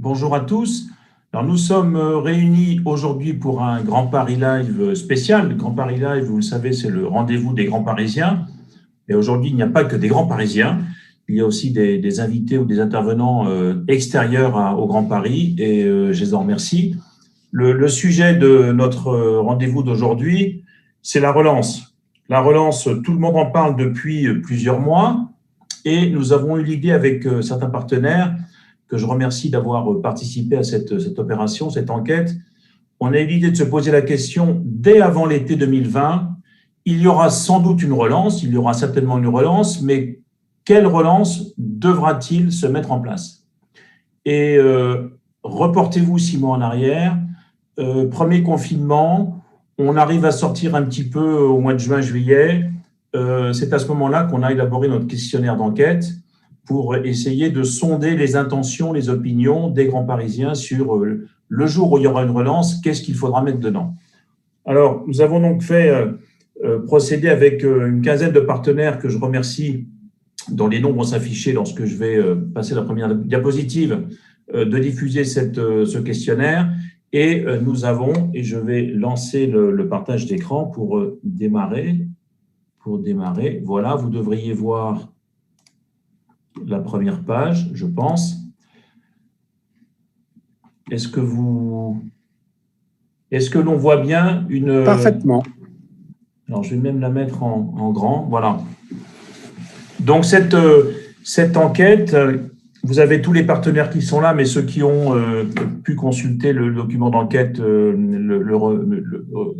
Bonjour à tous. Alors, nous sommes réunis aujourd'hui pour un Grand Paris Live spécial. Le Grand Paris Live, vous le savez, c'est le rendez-vous des grands Parisiens. Et aujourd'hui, il n'y a pas que des grands Parisiens. Il y a aussi des invités ou des intervenants extérieurs au Grand Paris et je les en remercie. Le sujet de notre rendez-vous d'aujourd'hui, c'est la relance. La relance, tout le monde en parle depuis plusieurs mois et nous avons eu l'idée avec certains partenaires que je remercie d'avoir participé à cette opération, cette enquête. On a eu l'idée de se poser la question dès avant l'été 2020. Il y aura sans doute une relance, il y aura certainement une relance, mais quelle relance devra-t-il se mettre en place? Et reportez-vous 6 mois en arrière. Premier confinement, on arrive à sortir un petit peu au mois de juin-juillet. C'est à ce moment-là qu'on a élaboré notre questionnaire d'enquête pour essayer de sonder les intentions, les opinions des grands Parisiens sur le jour où il y aura une relance, qu'est-ce qu'il faudra mettre dedans. Alors, nous avons donc fait procéder avec une quinzaine de partenaires que je remercie, dont les noms vont s'afficher lorsque je vais passer la première diapositive, de diffuser ce questionnaire. Et nous avons, et je vais lancer le partage d'écran pour démarrer. Voilà, vous devriez voir la première page, je pense. Est-ce que l'on voit bien une... Parfaitement. Alors, je vais même la mettre en grand. Voilà. Donc, cette enquête, vous avez tous les partenaires qui sont là, mais ceux qui ont pu consulter le document d'enquête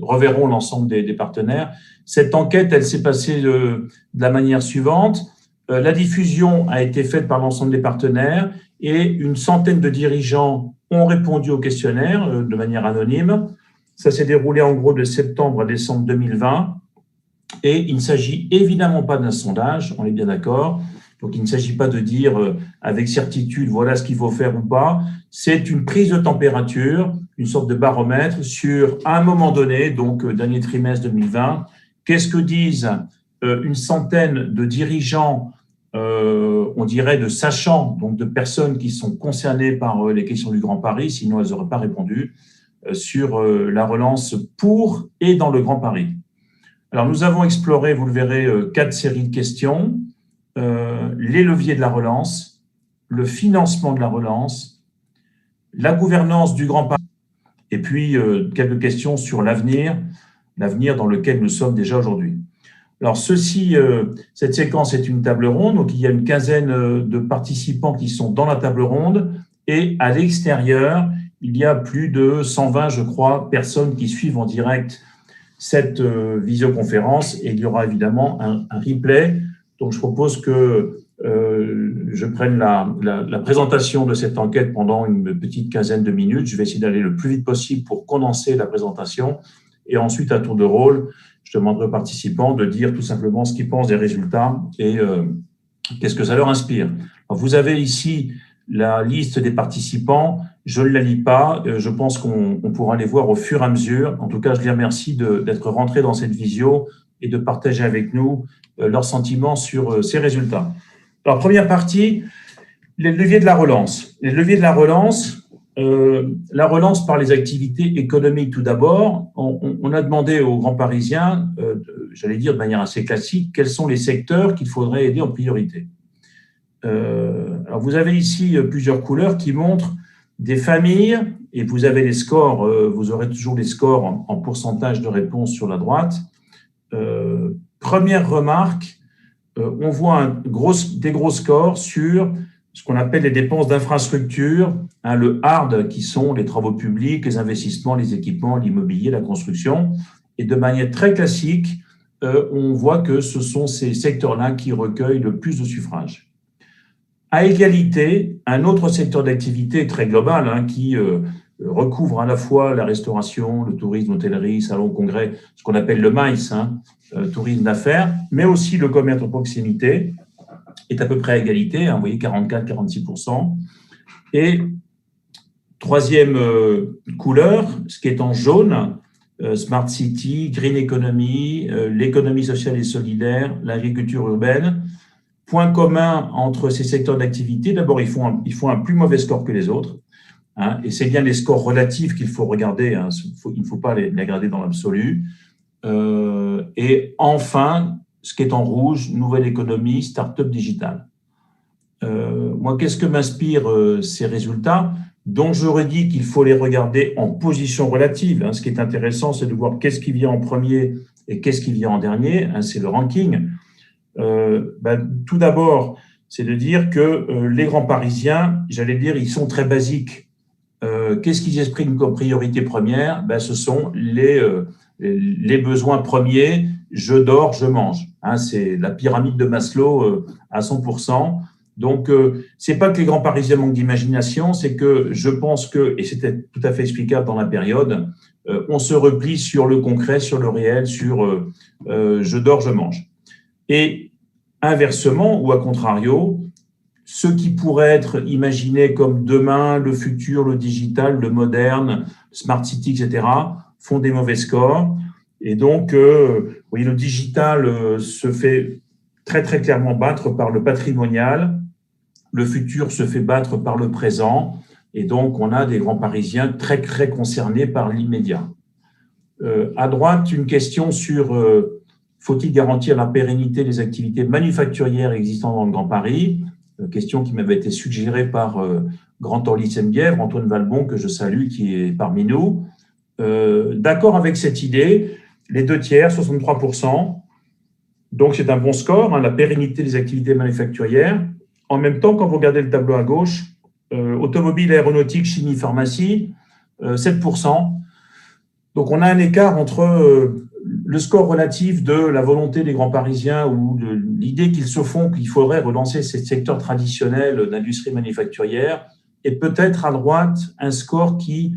reverront l'ensemble des partenaires. Cette enquête, elle s'est passée de la manière suivante. La diffusion a été faite par l'ensemble des partenaires et une centaine de dirigeants ont répondu au questionnaire de manière anonyme. Ça s'est déroulé en gros de septembre à décembre 2020 et il ne s'agit évidemment pas d'un sondage, on est bien d'accord. Donc, il ne s'agit pas de dire avec certitude voilà ce qu'il faut faire ou pas. C'est une prise de température, une sorte de baromètre sur un moment donné, donc dernier trimestre 2020. Qu'est-ce que disent une centaine de dirigeants, on dirait de sachants, donc de personnes qui sont concernées par les questions du Grand Paris, sinon elles n'auraient pas répondu, sur la relance pour et dans le Grand Paris. Alors, nous avons exploré, vous le verrez, 4 séries de questions. Les leviers de la relance, le financement de la relance, la gouvernance du Grand Paris, et puis quelques questions sur l'avenir dans lequel nous sommes déjà aujourd'hui. Alors, cette séquence est une table ronde, donc il y a une quinzaine de participants qui sont dans la table ronde, et à l'extérieur, il y a plus de 120, je crois, personnes qui suivent en direct cette visioconférence, et il y aura évidemment un replay. Donc, je propose que je prenne la présentation de cette enquête pendant une petite quinzaine de minutes. Je vais essayer d'aller le plus vite possible pour condenser la présentation. Et ensuite, à tour de rôle, je demanderai aux participants de dire tout simplement ce qu'ils pensent des résultats et qu'est-ce que ça leur inspire. Alors, vous avez ici la liste des participants. Je ne la lis pas. Je pense qu'on pourra les voir au fur et à mesure. En tout cas, je les remercie d'être rentrés dans cette visio et de partager avec nous leurs sentiments sur ces résultats. Alors, première partie, les leviers de la relance. Les leviers de la relance par les activités économiques tout d'abord. On a demandé aux grands Parisiens, j'allais dire de manière assez classique, quels sont les secteurs qu'il faudrait aider en priorité. Alors, vous avez ici plusieurs couleurs qui montrent des familles, et vous avez les scores, vous aurez toujours les scores en pourcentage de réponse sur la droite. Première remarque, on voit des gros scores sur ce qu'on appelle les dépenses d'infrastructure, le hard, qui sont les travaux publics, les investissements, les équipements, l'immobilier, la construction. Et de manière très classique, on voit que ce sont ces secteurs-là qui recueillent le plus de suffrages. À égalité, un autre secteur d'activité très global qui recouvre à la fois la restauration, le tourisme, l'hôtellerie, salon, congrès, ce qu'on appelle le MICE, tourisme d'affaires, mais aussi le commerce de proximité, est à peu près à égalité, vous voyez, 44-46%. Et troisième couleur, ce qui est en jaune, Smart City, Green Economy, l'économie sociale et solidaire, l'agriculture urbaine. Point commun entre ces secteurs d'activité, d'abord, ils font un plus mauvais score que les autres. hein, et c'est bien les scores relatifs qu'il faut regarder, hein, il ne faut pas les regarder dans l'absolu. Et enfin, ce qui est en rouge, nouvelle économie, start-up digitale. Moi, qu'est-ce que m'inspirent ces résultats, dont j'aurais dit qu'il faut les regarder en position relative, hein. Ce qui est intéressant, c'est de voir qu'est-ce qui vient en premier et qu'est-ce qui vient en dernier, hein, c'est le ranking. Tout d'abord, c'est de dire que les grands Parisiens, j'allais dire, ils sont très basiques. Qu'est-ce qu'ils expriment comme priorité première? Ce sont les besoins premiers, je dors, je mange. Hein, c'est la pyramide de Maslow à 100%. Donc, c'est pas que les grands Parisiens manquent d'imagination, c'est que je pense que, et c'était tout à fait explicable dans la période, on se replie sur le concret, sur le réel, sur je dors, je mange. Et inversement, ou à contrario, ceux qui pourraient être imaginés comme demain, le futur, le digital, le moderne, smart city, etc., font des mauvais scores. Et donc, vous voyez, le digital se fait très, très clairement battre par le patrimonial. Le futur se fait battre par le présent. Et donc, on a des grands Parisiens très, très concernés par l'immédiat. À droite, une question sur faut-il garantir la pérennité des activités manufacturières existantes dans le Grand Paris? Question qui m'avait été suggérée par Grand Orly Bièvre, Antoine Valbon, que je salue, qui est parmi nous. D'accord avec cette idée, les 2/3, 63%. Donc, c'est un bon score, hein, la pérennité des activités manufacturières. En même temps, quand vous regardez le tableau à gauche, automobile, aéronautique, chimie, pharmacie, 7%. Donc, on a un écart entre le score relatif de la volonté des grands Parisiens ou de l'idée qu'ils se font qu'il faudrait relancer ces secteurs traditionnels d'industrie manufacturière, et peut-être à droite un score qui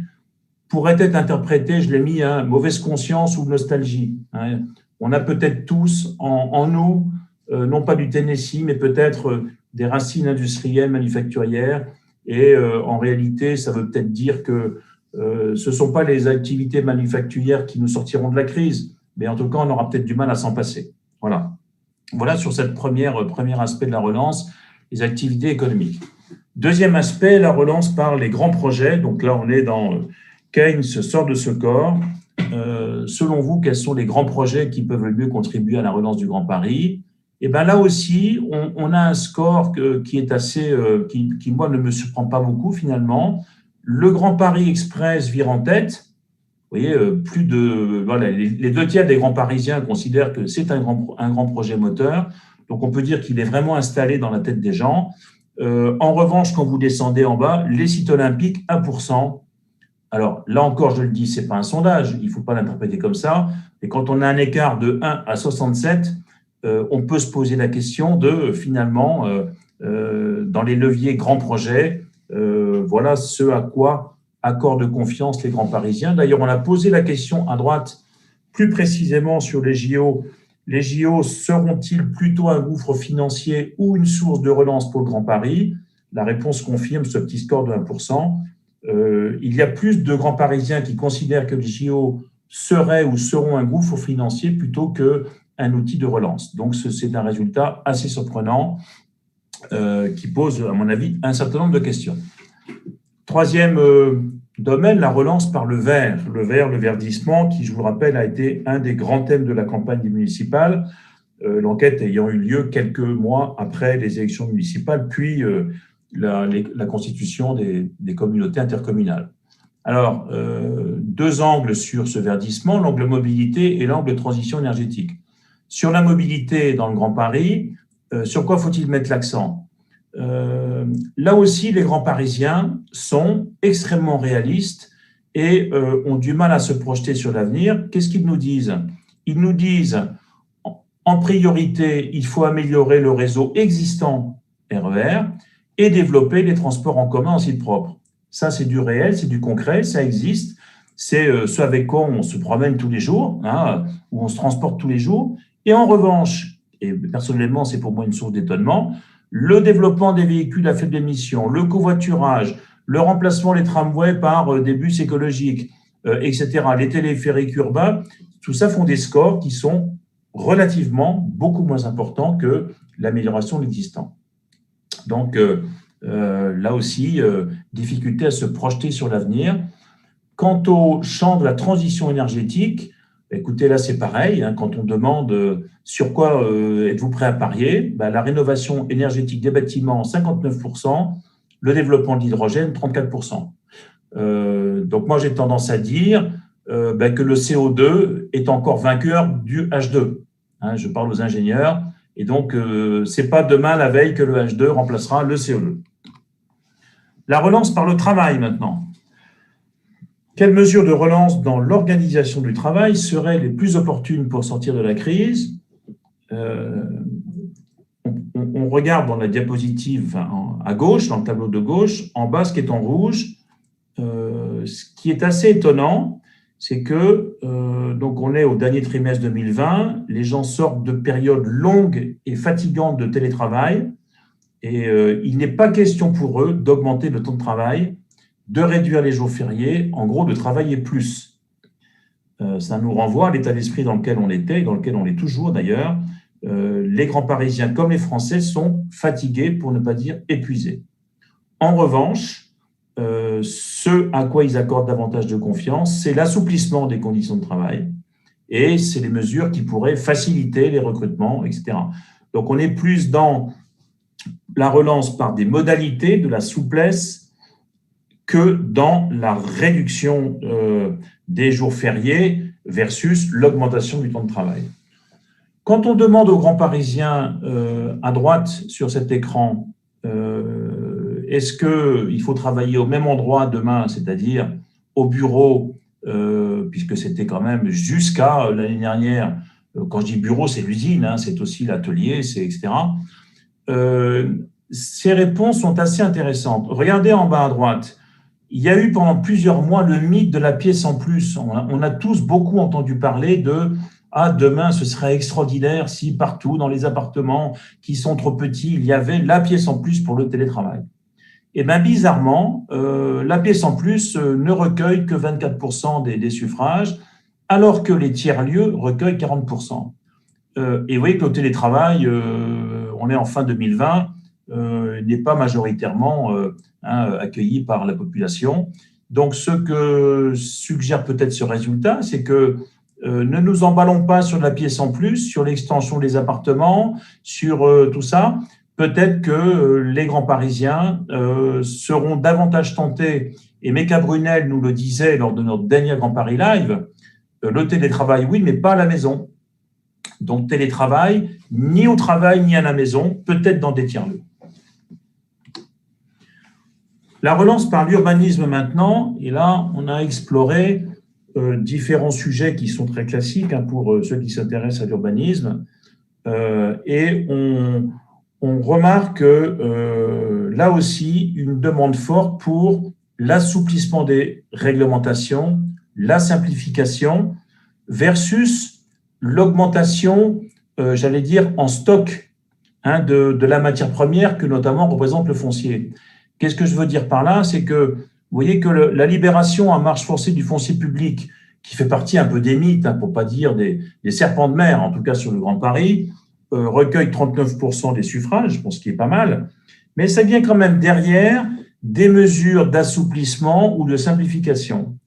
pourrait être interprété, je l'ai mis, hein, mauvaise conscience ou nostalgie. Hein. On a peut-être tous en nous, non pas du Tennessee, mais peut-être des racines industrielles manufacturières, et en réalité, ça veut peut-être dire que ce ne sont pas les activités manufacturières qui nous sortiront de la crise, mais en tout cas, on aura peut-être du mal à s'en passer. Voilà sur cette premier aspect de la relance, les activités économiques. Deuxième aspect, la relance par les grands projets. Donc là, on est dans Keynes sort de ce corps. Selon vous, quels sont les grands projets qui peuvent le mieux contribuer à la relance du Grand Paris? Et bien là aussi, on a un score qui est assez, qui moi ne me surprend pas beaucoup finalement. Le Grand Paris Express vire en tête. Vous voyez, les 2/3 des grands Parisiens considèrent que c'est un grand projet moteur. Donc, on peut dire qu'il est vraiment installé dans la tête des gens. En revanche, quand vous descendez en bas, les sites olympiques, 1%. Alors, là encore, je le dis, ce n'est pas un sondage, il ne faut pas l'interpréter comme ça. Et quand on a un écart de 1 à 67, on peut se poser la question de, finalement, dans les leviers grands projets, voilà ce à quoi accordent confiance les grands Parisiens. D'ailleurs, on a posé la question à droite, plus précisément sur les JO. Les JO seront-ils plutôt un gouffre financier ou une source de relance pour le Grand Paris? La réponse confirme ce petit score de 1%. Il y a plus de grands Parisiens qui considèrent que les JO seraient ou seront un gouffre financier plutôt qu'un outil de relance. Donc, c'est un résultat assez surprenant qui pose, à mon avis, un certain nombre de questions. Troisième domaine, la relance par le vert. Le verdissement, qui, je vous le rappelle, a été un des grands thèmes de la campagne municipale, l'enquête ayant eu lieu quelques mois après les élections municipales, puis la constitution des communautés intercommunales. Alors, deux angles sur ce verdissement, l'angle mobilité et l'angle transition énergétique. Sur la mobilité dans le Grand Paris, sur quoi faut-il mettre l'accent? Là aussi, les grands Parisiens sont extrêmement réalistes et ont du mal à se projeter sur l'avenir. Qu'est-ce qu'ils nous disent? Ils nous disent, en priorité, il faut améliorer le réseau existant RER et développer les transports en commun en site propre. Ça, c'est du réel, c'est du concret, ça existe. C'est ce avec quoi on se promène tous les jours, hein, où on se transporte tous les jours. Et en revanche, et personnellement, c'est pour moi une source d'étonnement, le développement des véhicules à faible émission, le covoiturage, le remplacement des tramways par des bus écologiques, etc., les téléphériques urbains, tout ça font des scores qui sont relativement beaucoup moins importants que l'amélioration de l'existant. Donc, Là aussi, difficulté à se projeter sur l'avenir. Quant au champ de la transition énergétique, écoutez, là, c'est pareil. Hein, quand on demande sur quoi êtes-vous prêt à parier, la rénovation énergétique des bâtiments, 59%, le développement de l'hydrogène, 34%. Donc, moi, j'ai tendance à dire que le CO2 est encore vainqueur du H2. Hein, je parle aux ingénieurs. Et donc, ce n'est pas demain, la veille, que le H2 remplacera le CO2. La relance par le travail, maintenant. Quelles mesures de relance dans l'organisation du travail seraient les plus opportunes pour sortir de la crise? On regarde dans la diapositive à gauche, dans le tableau de gauche, en bas, ce qui est en rouge. Ce qui est assez étonnant, c'est que donc on est au dernier trimestre 2020, les gens sortent de périodes longues et fatigantes de télétravail, et il n'est pas question pour eux d'augmenter le temps de travail, de réduire les jours fériés, en gros de travailler plus. Ça nous renvoie à l'état d'esprit dans lequel on était, et dans lequel on est toujours d'ailleurs. Les grands Parisiens comme les Français sont fatigués, pour ne pas dire épuisés. En revanche, ce à quoi ils accordent davantage de confiance, c'est l'assouplissement des conditions de travail et c'est les mesures qui pourraient faciliter les recrutements, etc. Donc, on est plus dans la relance par des modalités de la souplesse que dans la réduction des jours fériés versus l'augmentation du temps de travail. Quand on demande aux grands Parisiens à droite sur cet écran, est-ce qu'il faut travailler au même endroit demain, c'est-à-dire au bureau, puisque c'était quand même jusqu'à l'année dernière, quand je dis bureau, c'est l'usine, hein, c'est aussi l'atelier, etc. Ces réponses sont assez intéressantes. Regardez en bas à droite. Il y a eu pendant plusieurs mois le mythe de la pièce en plus. On a tous beaucoup entendu parler de « Ah, demain, ce serait extraordinaire si partout dans les appartements qui sont trop petits, il y avait la pièce en plus pour le télétravail. » Et bien, bizarrement, la pièce en plus ne recueille que 24% des suffrages, alors que les tiers-lieux recueillent 40%. Et vous voyez que le télétravail, on est en fin 2020, n'est pas majoritairement accueilli par la population. Donc, ce que suggère peut-être ce résultat, c'est que ne nous emballons pas sur la pièce en plus, sur l'extension des appartements, sur tout ça. Peut-être que les grands Parisiens seront davantage tentés, et Mecca Brunel nous le disait lors de notre dernier Grand Paris Live, le télétravail, oui, mais pas à la maison. Donc, télétravail, ni au travail, ni à la maison, peut-être dans des tiers-lieux. La relance par l'urbanisme maintenant, et là, on a exploré différents sujets qui sont très classiques pour ceux qui s'intéressent à l'urbanisme, et on remarque là aussi une demande forte pour l'assouplissement des réglementations, la simplification versus l'augmentation, j'allais dire, en stock de la matière première que notamment représente le foncier. Qu'est-ce que je veux dire par là? C'est que vous voyez que la libération à marche forcée du foncier public, qui fait partie un peu des mythes, pour ne pas dire des serpents de mer, en tout cas sur le Grand Paris, recueille 39% des suffrages, je pense qu'il est pas mal, mais ça vient quand même derrière des mesures d'assouplissement ou de simplification.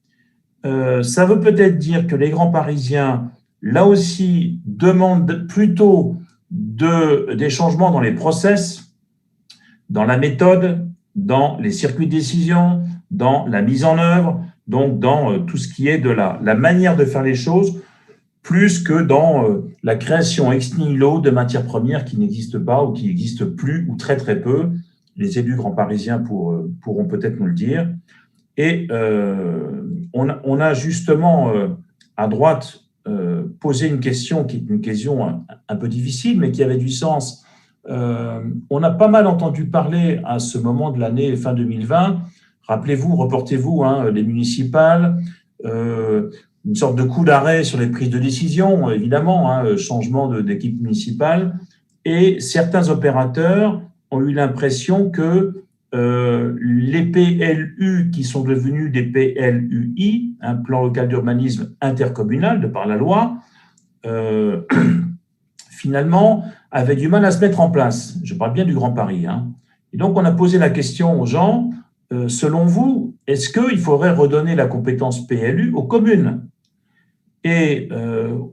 Ça veut peut-être dire que les grands Parisiens, là aussi, demandent plutôt des changements dans les process, dans la méthode, dans les circuits de décision, dans la mise en œuvre, donc dans tout ce qui est de la manière de faire les choses, plus que dans la création ex nihilo de matières premières qui n'existent pas ou qui n'existent plus ou très très peu. Les élus grands parisiens pourront peut-être nous le dire. Et on a justement à droite posé une question qui est une question un peu difficile, mais qui avait du sens. On a pas mal entendu parler à ce moment de l'année fin 2020. Rappelez-vous, reportez-vous, les municipales, une sorte de coup d'arrêt sur les prises de décision, évidemment, changement d'équipe municipale. Et certains opérateurs ont eu l'impression que les PLU, qui sont devenus des PLUI, un plan local d'urbanisme intercommunal de par la loi, finalement, avaient du mal à se mettre en place. Je parle bien du Grand Paris. Et donc, on a posé la question aux gens, selon vous, est-ce qu'il faudrait redonner la compétence PLU aux communes? Et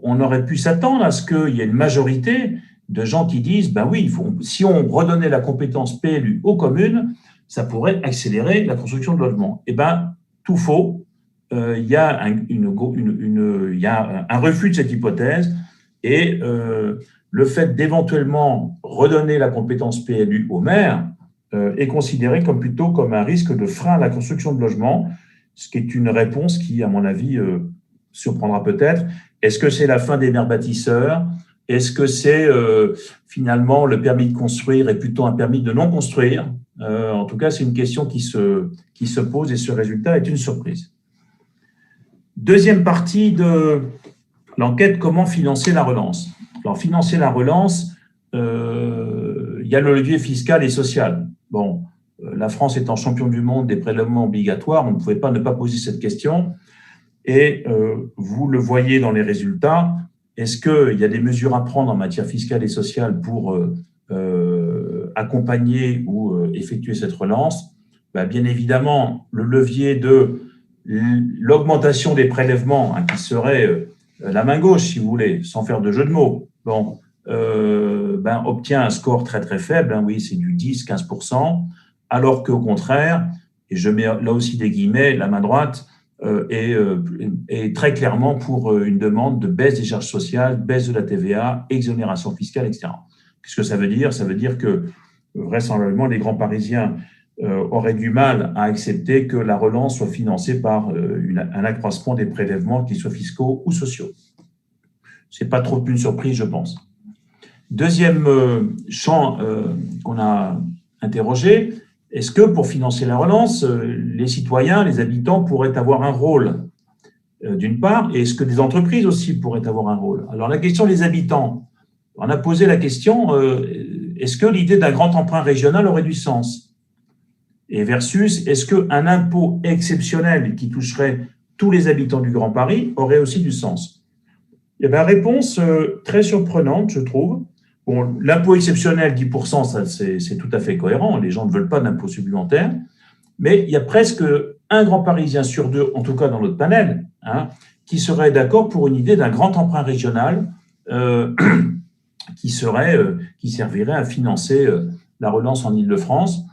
on aurait pu s'attendre à ce qu'il y ait une majorité de gens qui disent, ben oui, si on redonnait la compétence PLU aux communes, ça pourrait accélérer la construction de logements. Eh bien, tout faux. Il y a un refus de cette hypothèse et le fait d'éventuellement redonner la compétence PLU aux maires est considéré plutôt comme un risque de frein à la construction de logements, ce qui est une réponse qui, à mon avis, surprendra peut-être. Est-ce que c'est la fin des maires bâtisseurs? Est-ce que c'est finalement le permis de construire est plutôt un permis de non construire? En tout cas, c'est une question qui se pose et ce résultat est une surprise. Deuxième partie de l'enquête, comment financer la relance? Alors, financer la relance, il y a le levier fiscal et social. Bon, la France étant champion du monde des prélèvements obligatoires, on ne pouvait pas ne pas poser cette question. Et vous le voyez dans les résultats, est-ce qu'il y a des mesures à prendre en matière fiscale et sociale pour accompagner ou effectuer cette relance? Bien évidemment, le levier de l'augmentation des prélèvements, qui serait la main gauche, si vous voulez, sans faire de jeu de mots, obtient un score très très faible, oui, c'est du 10-15%, alors qu'au contraire, et je mets là aussi des guillemets, la main droite est très clairement pour une demande de baisse des charges sociales, baisse de la TVA, exonération fiscale, etc. Qu'est-ce que ça veut dire? Ça veut dire que vraisemblablement les grands Parisiens auraient du mal à accepter que la relance soit financée par un accroissement des prélèvements, qu'ils soient fiscaux ou sociaux. Ce n'est pas trop une surprise, je pense. Deuxième champ qu'on a interrogé, est-ce que pour financer la relance, les citoyens, les habitants pourraient avoir un rôle d'une part, et est-ce que des entreprises aussi pourraient avoir un rôle? Alors la question des habitants, on a posé la question, est-ce que l'idée d'un grand emprunt régional aurait du sens? Et versus, est-ce qu'un impôt exceptionnel qui toucherait tous les habitants du Grand Paris aurait aussi du sens? Il y avait une réponse très surprenante, je trouve. Bon, l'impôt exceptionnel, 10%, ça, c'est tout à fait cohérent. Les gens ne veulent pas d'impôt supplémentaire. Mais il y a presque un Grand Parisien sur deux, en tout cas dans notre panel, qui serait d'accord pour une idée d'un grand emprunt régional qui servirait à financer la relance en Île-de-France.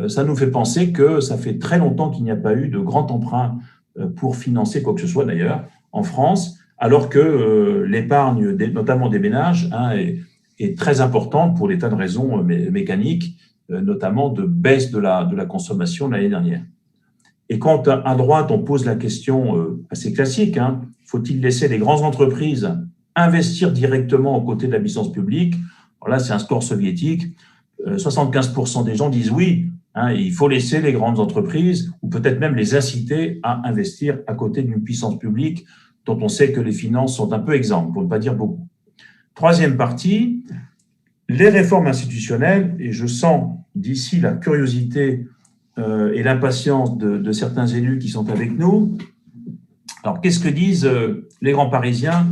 Ça nous fait penser que ça fait très longtemps qu'il n'y a pas eu de grand emprunt pour financer quoi que ce soit d'ailleurs en France, alors que l'épargne, notamment des ménages, est très importante pour des tas de raisons mécaniques, notamment de baisse de la consommation de l'année dernière. Et quand à droite, on pose la question assez classique, faut-il laisser les grandes entreprises investir directement aux côtés de la puissance publique? Alors là, c'est un score soviétique. 75% des gens disent oui, il faut laisser les grandes entreprises, ou peut-être même les inciter à investir à côté d'une puissance publique dont on sait que les finances sont un peu exemptes, pour ne pas dire beaucoup. Troisième partie, les réformes institutionnelles, et je sens d'ici la curiosité et l'impatience de certains élus qui sont avec nous. Alors, qu'est-ce que disent les grands Parisiens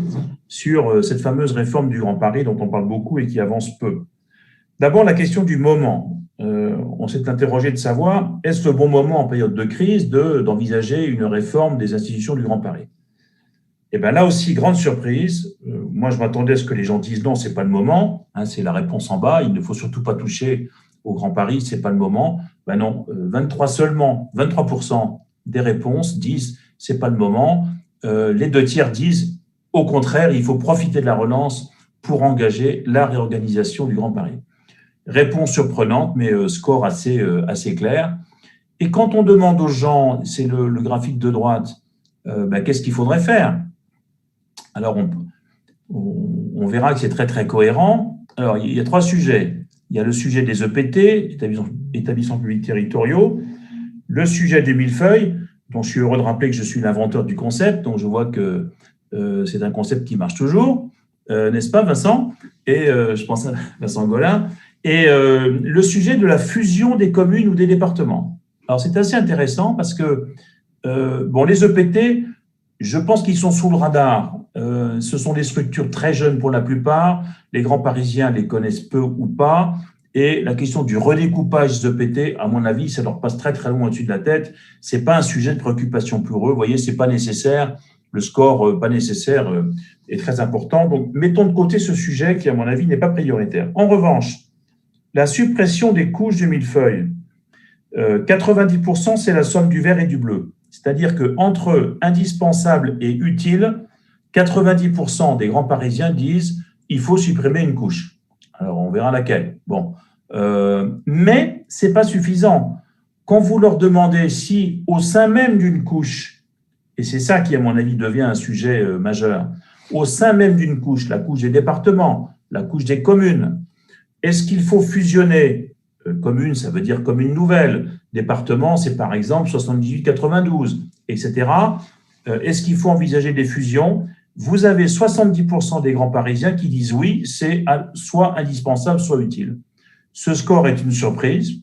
sur cette fameuse réforme du Grand Paris dont on parle beaucoup et qui avance peu? D'abord, la question du moment. On s'est interrogé de savoir, est-ce le bon moment en période de crise d'envisager une réforme des institutions du Grand Paris? Et bien là aussi, grande surprise. Moi, je m'attendais à ce que les gens disent non, c'est pas le moment. C'est la réponse en bas. Il ne faut surtout pas toucher au Grand Paris, c'est pas le moment. Ben non, 23% des réponses disent c'est pas le moment. Les 2/3 disent au contraire, il faut profiter de la relance pour engager la réorganisation du Grand Paris. Réponse surprenante, mais score assez clair. Et quand on demande aux gens, c'est le graphique de droite, qu'est-ce qu'il faudrait faire? Alors, on verra que c'est très, très cohérent. Alors, il y a 3 sujets. Il y a le sujet des EPT, établissements publics territoriaux, le sujet des millefeuilles, dont je suis heureux de rappeler que je suis l'inventeur du concept, donc je vois que c'est un concept qui marche toujours, n'est-ce pas, Vincent? Et je pense à Vincent Golin. Et le sujet de la fusion des communes ou des départements. Alors, c'est assez intéressant parce que, les EPT, je pense qu'ils sont sous le radar. Ce sont des structures très jeunes pour la plupart. Les grands Parisiens les connaissent peu ou pas. Et la question du redécoupage des EPT, à mon avis, ça leur passe très très loin au-dessus de la tête. C'est pas un sujet de préoccupation pour eux. Vous voyez, c'est pas nécessaire. Le score pas nécessaire est très important. Donc, mettons de côté ce sujet qui, à mon avis, n'est pas prioritaire. En revanche, la suppression des couches du millefeuille, 90%, c'est la somme du vert et du bleu. C'est-à-dire qu'entre indispensable et utile, 90% des grands Parisiens disent il faut supprimer une couche. Alors, on verra laquelle. Bon. Mais ce n'est pas suffisant. Quand vous leur demandez si, au sein même d'une couche, et c'est ça qui, à mon avis, devient un sujet majeur, au sein même d'une couche, la couche des départements, la couche des communes, est-ce qu'il faut fusionner commune, ça veut dire commune nouvelle. Département, c'est par exemple 78-92, etc. Est-ce qu'il faut envisager des fusions? Vous avez 70% des grands Parisiens qui disent oui, c'est soit indispensable, soit utile. Ce score est une surprise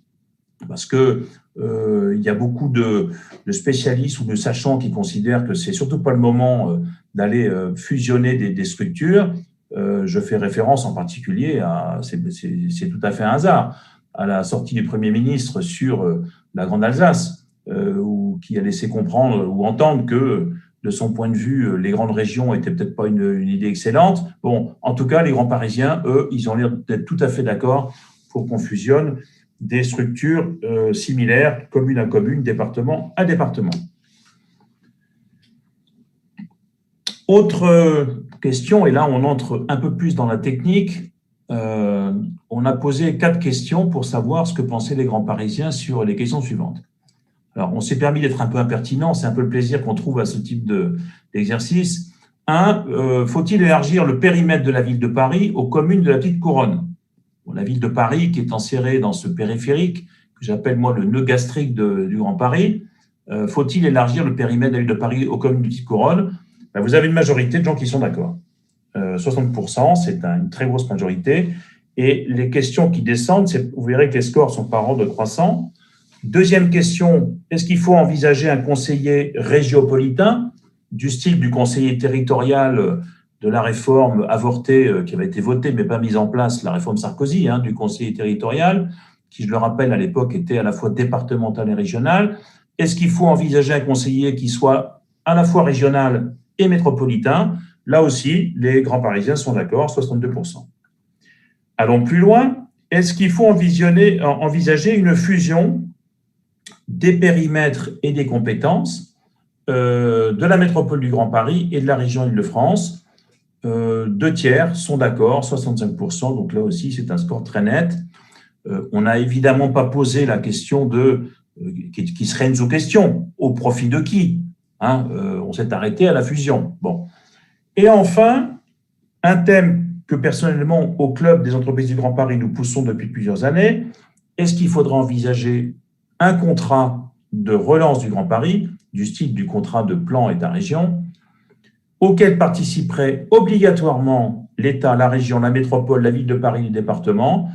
parce que il y a beaucoup de spécialistes ou de sachants qui considèrent que c'est surtout pas le moment d'aller fusionner des structures. Je fais référence en particulier à, c'est tout à fait un hasard, à la sortie du Premier ministre sur la Grande Alsace, qui a laissé comprendre ou entendre que, de son point de vue, les grandes régions n'étaient peut-être pas une idée excellente. Bon, en tout cas, les grands Parisiens, eux, ils ont l'air d'être tout à fait d'accord pour qu'on fusionne des structures similaires, commune à commune, département à département. Autre question, et là on entre un peu plus dans la technique, on a posé 4 questions pour savoir ce que pensaient les grands Parisiens sur les questions suivantes. Alors, on s'est permis d'être un peu impertinent, c'est un peu le plaisir qu'on trouve à ce type d'exercice. 1, faut-il élargir le périmètre de la ville de Paris aux communes de la petite couronne? Bon, la ville de Paris, qui est enserrée dans ce périphérique, que j'appelle moi le nœud gastrique du Grand Paris, faut-il élargir le périmètre de la ville de Paris aux communes de petite couronne? Ben, vous avez une majorité de gens qui sont d'accord. 60%, c'est une très grosse majorité. Et les questions qui descendent, vous verrez que les scores sont par ordre croissant. Deuxième question, est-ce qu'il faut envisager un conseiller régiopolitain du style du conseiller territorial de la réforme avortée qui avait été votée mais pas mise en place, la réforme Sarkozy, du conseiller territorial, qui, je le rappelle, à l'époque était à la fois départemental et régional. Est-ce qu'il faut envisager un conseiller qui soit à la fois régional et métropolitain? Là aussi, les grands Parisiens sont d'accord, 62%. Allons plus loin. Est-ce qu'il faut envisager une fusion des périmètres et des compétences de la métropole du Grand Paris et de la région Île-de-France? 2 tiers sont d'accord, 65%. Donc là aussi, c'est un score très net. On n'a évidemment pas posé la question qui serait une sous-question. Au profit de qui? On s'est arrêté à la fusion. Bon. Et enfin, un thème que personnellement, au Club des entreprises du Grand Paris, nous poussons depuis plusieurs années, est-ce qu'il faudra envisager un contrat de relance du Grand Paris, du style du contrat de plan État-région, auquel participeraient obligatoirement l'État, la région, la métropole, la ville de Paris, le département?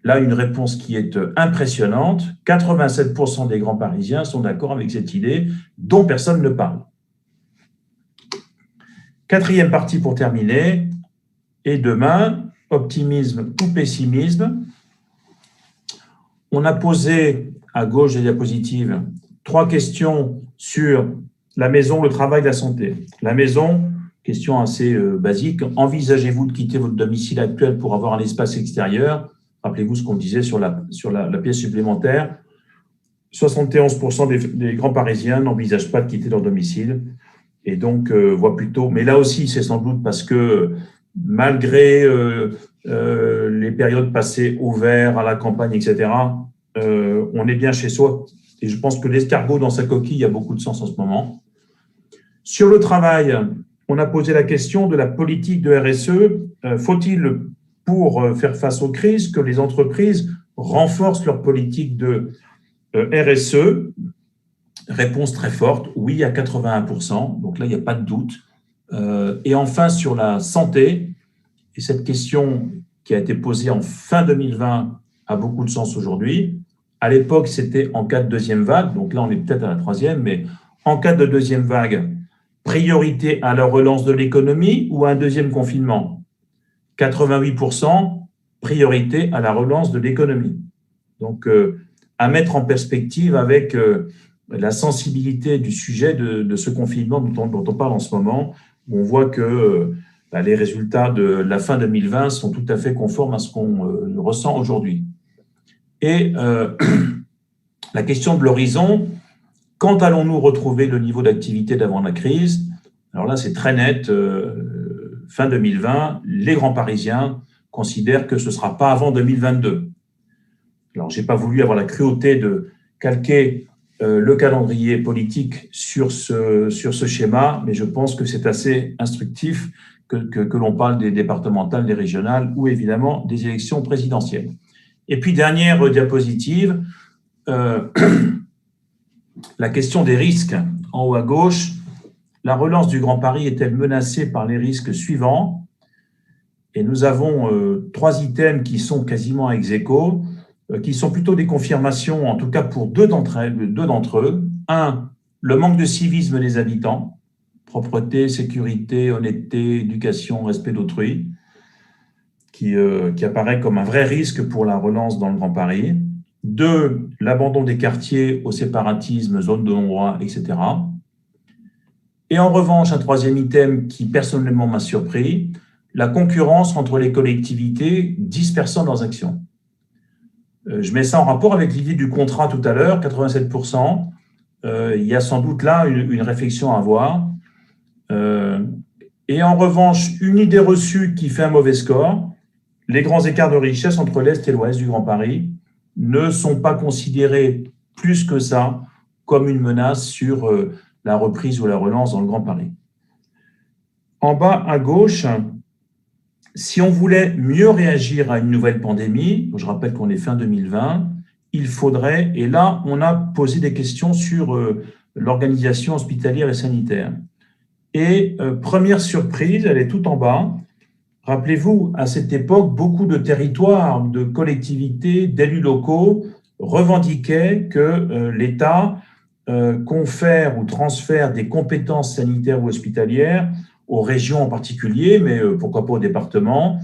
Là, une réponse qui est impressionnante. 87% des grands Parisiens sont d'accord avec cette idée, dont personne ne parle. 4e partie pour terminer. Et demain, optimisme ou pessimisme. On a posé à gauche des diapositives 3 questions sur la maison, le travail, la santé. La maison, question assez basique. Envisagez-vous de quitter votre domicile actuel pour avoir un espace extérieur? Rappelez-vous ce qu'on disait sur la pièce supplémentaire. 71% des grands Parisiens n'envisagent pas de quitter leur domicile et donc voient plutôt. Mais là aussi, c'est sans doute parce que malgré les périodes passées au vert, à la campagne, etc., on est bien chez soi. Et je pense que l'escargot dans sa coquille a beaucoup de sens en ce moment. Sur le travail, on a posé la question de la politique de RSE. Faut-il, pour faire face aux crises, que les entreprises renforcent leur politique de RSE? Réponse très forte, oui à 81%. Donc là, il n'y a pas de doute. Et enfin, sur la santé, et cette question qui a été posée en fin 2020 a beaucoup de sens aujourd'hui. À l'époque, c'était en cas de deuxième vague, donc là, on est peut-être à la 3e, mais en cas de deuxième vague, priorité à la relance de l'économie ou à un deuxième confinement? 88% priorité à la relance de l'économie. Donc, à mettre en perspective avec la sensibilité du sujet de ce confinement dont on parle en ce moment, où on voit que les résultats de la fin 2020 sont tout à fait conformes à ce qu'on ressent aujourd'hui. Et la question de l'horizon, quand allons-nous retrouver le niveau d'activité d'avant la crise? Alors là, c'est très net. Fin 2020, les grands Parisiens considèrent que ce ne sera pas avant 2022. Alors, je n'ai pas voulu avoir la cruauté de calquer le calendrier politique sur ce schéma, mais je pense que c'est assez instructif que l'on parle des départementales, des régionales ou évidemment des élections présidentielles. Et puis, dernière diapositive, la question des risques. En haut à gauche, la relance du Grand Paris est-elle menacée par les risques suivants? Et nous avons 3 items qui sont quasiment ex aequo, qui sont plutôt des confirmations, en tout cas pour deux d'entre eux. Un, le manque de civisme des habitants, propreté, sécurité, honnêteté, éducation, respect d'autrui, qui apparaît comme un vrai risque pour la relance dans le Grand Paris. 2, l'abandon des quartiers au séparatisme, zone de non-droit, etc. Et en revanche, un 3e item qui personnellement m'a surpris, la concurrence entre les collectivités dispersant leurs actions. Je mets ça en rapport avec l'idée du contrat tout à l'heure, 87%. Il y a sans doute là une réflexion à avoir. Et en revanche, une idée reçue qui fait un mauvais score, les grands écarts de richesse entre l'Est et l'Ouest du Grand Paris ne sont pas considérés plus que ça comme une menace sur la reprise ou la relance dans le Grand Paris. En bas à gauche, si on voulait mieux réagir à une nouvelle pandémie, je rappelle qu'on est fin 2020, il faudrait, et là on a posé des questions sur l'organisation hospitalière et sanitaire. Et première surprise, elle est tout en bas. Rappelez-vous, à cette époque, beaucoup de territoires, de collectivités, d'élus locaux revendiquaient que l'État confère ou transfère des compétences sanitaires ou hospitalières aux régions en particulier, mais pourquoi pas aux départements,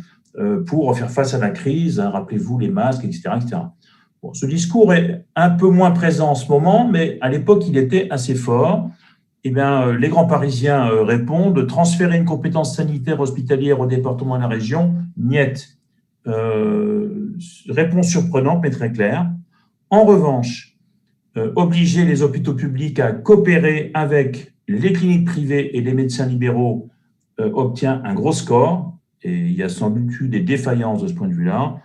pour faire face à la crise. Rappelez-vous les masques, etc. etc. Bon, ce discours est un peu moins présent en ce moment, mais à l'époque, il était assez fort. Eh bien, les grands Parisiens répondent: transférer une compétence sanitaire hospitalière au département et à la région, niet. Réponse surprenante, mais très claire. En revanche, obliger les hôpitaux publics à coopérer avec les cliniques privées et les médecins libéraux obtient un gros score, et il y a sans doute eu des défaillances de ce point de vue-là.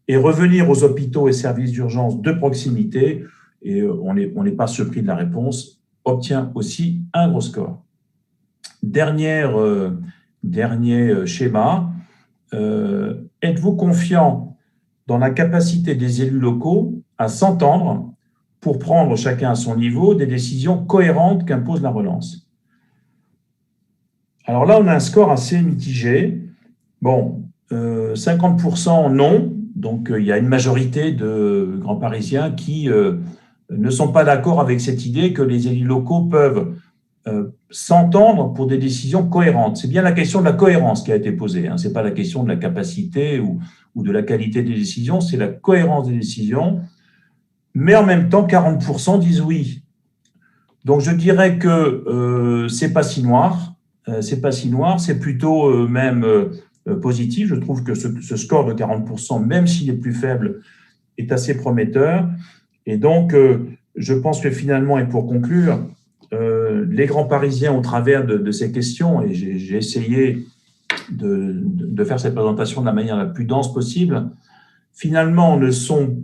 Et revenir aux hôpitaux et services d'urgence de proximité, et on n'est pas surpris de la réponse, obtient aussi un gros score. Dernier schéma, êtes-vous confiant dans la capacité des élus locaux à s'entendre pour prendre chacun à son niveau des décisions cohérentes qu'impose la relance? Alors là, on a un score assez mitigé. Bon, 50% non, donc il y a une majorité de grands Parisiens qui ne sont pas d'accord avec cette idée que les élus locaux peuvent s'entendre pour des décisions cohérentes. C'est bien la question de la cohérence qui a été posée, hein. Ce n'est pas la question de la capacité ou de la qualité des décisions, c'est la cohérence des décisions. Mais en même temps, 40% disent oui. Donc je dirais que c'est pas si noir, c'est plutôt même positif. Je trouve que ce score de 40%, même s'il est plus faible, est assez prometteur. Et donc, je pense que finalement, et pour conclure, les grands Parisiens, au travers de ces questions, et j'ai essayé de faire cette présentation de la manière la plus dense possible, finalement ne sont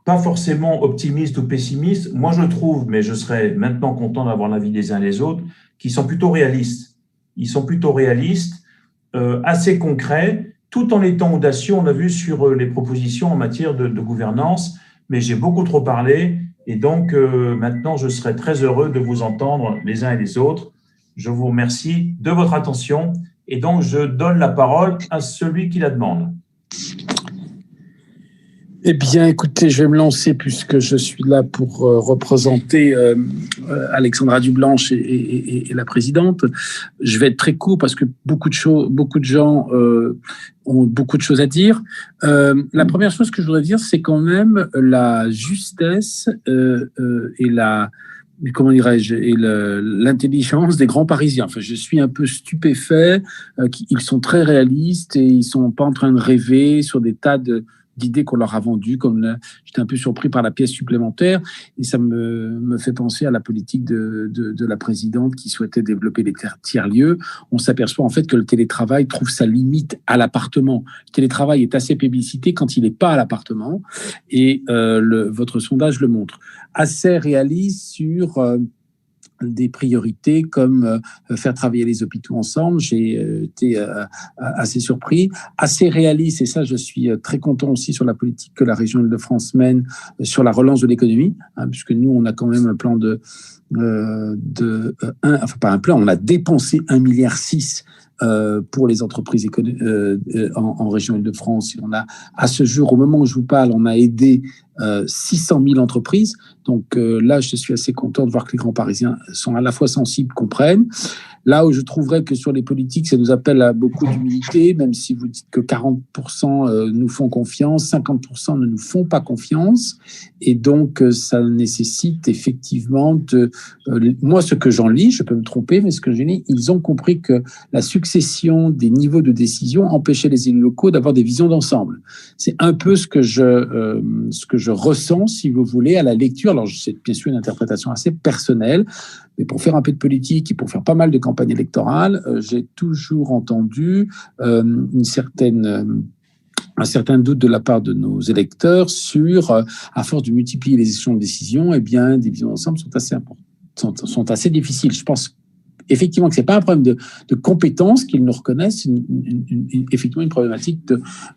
pas forcément optimistes ou pessimistes. Moi, je trouve, mais je serais maintenant content d'avoir l'avis des uns et des autres, qu'ils sont plutôt réalistes. Ils sont plutôt réalistes, assez concrets, tout en étant audacieux. On a vu sur les propositions en matière de gouvernance, mais j'ai beaucoup trop parlé, et donc maintenant, je serai très heureux de vous entendre les uns et les autres. Je vous remercie de votre attention, et donc je donne la parole à celui qui la demande. Eh bien, écoutez, je vais me lancer puisque je suis là pour représenter Alexandra Dublanche et la présidente. Je vais être très court parce que beaucoup de gens ont beaucoup de choses à dire. La première chose que je voudrais dire, c'est quand même la justesse et comment dirais-je, et l'intelligence des grands Parisiens. Enfin, je suis un peu stupéfait. Ils sont très réalistes et ils sont pas en train de rêver sur des tas d'idées qu'on leur a vendues. J'étais un peu surpris par la pièce supplémentaire et ça me fait penser à la politique de la présidente qui souhaitait développer les tiers-lieux. On s'aperçoit en fait que le télétravail trouve sa limite à l'appartement. Le télétravail est assez plébiscité quand il n'est pas à l'appartement et votre sondage le montre. Assez réaliste sur des priorités comme faire travailler les hôpitaux ensemble. J'ai été assez surpris, assez réaliste, et ça je suis très content aussi sur la politique que la région Île-de-France mène sur la relance de l'économie, puisque nous on a quand même un plan pas un plan, on a dépensé 1,6 milliard pour les entreprises en région Île-de-France. On a, à ce jour, au moment où je vous parle, on a aidé 600 000 entreprises. Donc là, je suis assez content de voir que les grands Parisiens sont à la fois sensibles, comprennent. Là où je trouverais que sur les politiques, ça nous appelle à beaucoup d'humilité, même si vous dites que 40% nous font confiance, 50% ne nous font pas confiance. Et donc, ça nécessite effectivement moi, ce que j'en lis, je peux me tromper, mais ce que j'ai lis, ils ont compris que la succession des niveaux de décision empêchait les élus locaux d'avoir des visions d'ensemble. C'est un peu ce que je ressens, si vous voulez, à la lecture. Alors, c'est bien sûr une interprétation assez personnelle, mais pour faire un peu de politique et pour faire pas mal de campagnes électorales, j'ai toujours entendu un certain doute de la part de nos électeurs sur, à force de multiplier les échelons de décision, eh bien, des visions d'ensemble sont assez difficiles. Je pense effectivement que c'est pas un problème de compétences qu'ils nous reconnaissent, effectivement une problématique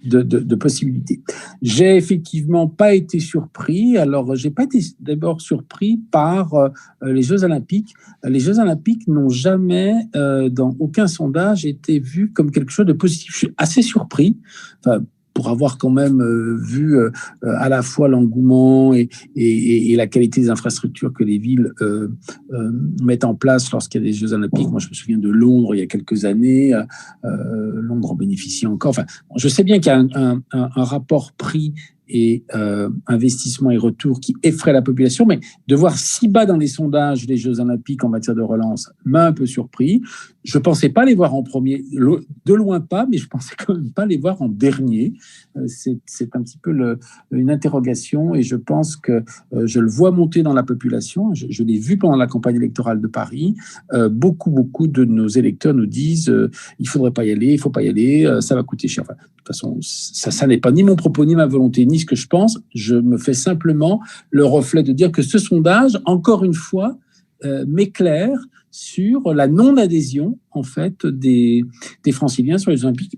de possibilités. J'ai effectivement pas été surpris. Alors, j'ai pas été d'abord surpris par les Jeux Olympiques. Les Jeux Olympiques n'ont jamais, dans aucun sondage, été vus comme quelque chose de positif. Je suis assez surpris. Enfin, pour avoir quand même vu à la fois l'engouement et la qualité des infrastructures que les villes mettent en place lorsqu'il y a des Jeux Olympiques. Moi, je me souviens de Londres il y a quelques années. Londres en bénéficie encore. Enfin, je sais bien qu'il y a un rapport prix et investissement et retour qui effraie la population, mais de voir si bas dans les sondages les Jeux Olympiques en matière de relance m'a un peu surpris. Je ne pensais pas les voir en premier, de loin pas, mais je ne pensais quand même pas les voir en dernier. C'est un petit peu une interrogation et je pense que je le vois monter dans la population. Je l'ai vu pendant la campagne électorale de Paris. Beaucoup de nos électeurs nous disent il ne faudrait pas y aller, il ne faut pas y aller, ça va coûter cher. Enfin, de toute façon, ça n'est pas ni mon propos, ni ma volonté, ni ce que je pense. Je me fais simplement le reflet de dire que ce sondage, encore une fois, m'éclaire sur la non-adhésion en fait des Franciliens sur les Olympiques.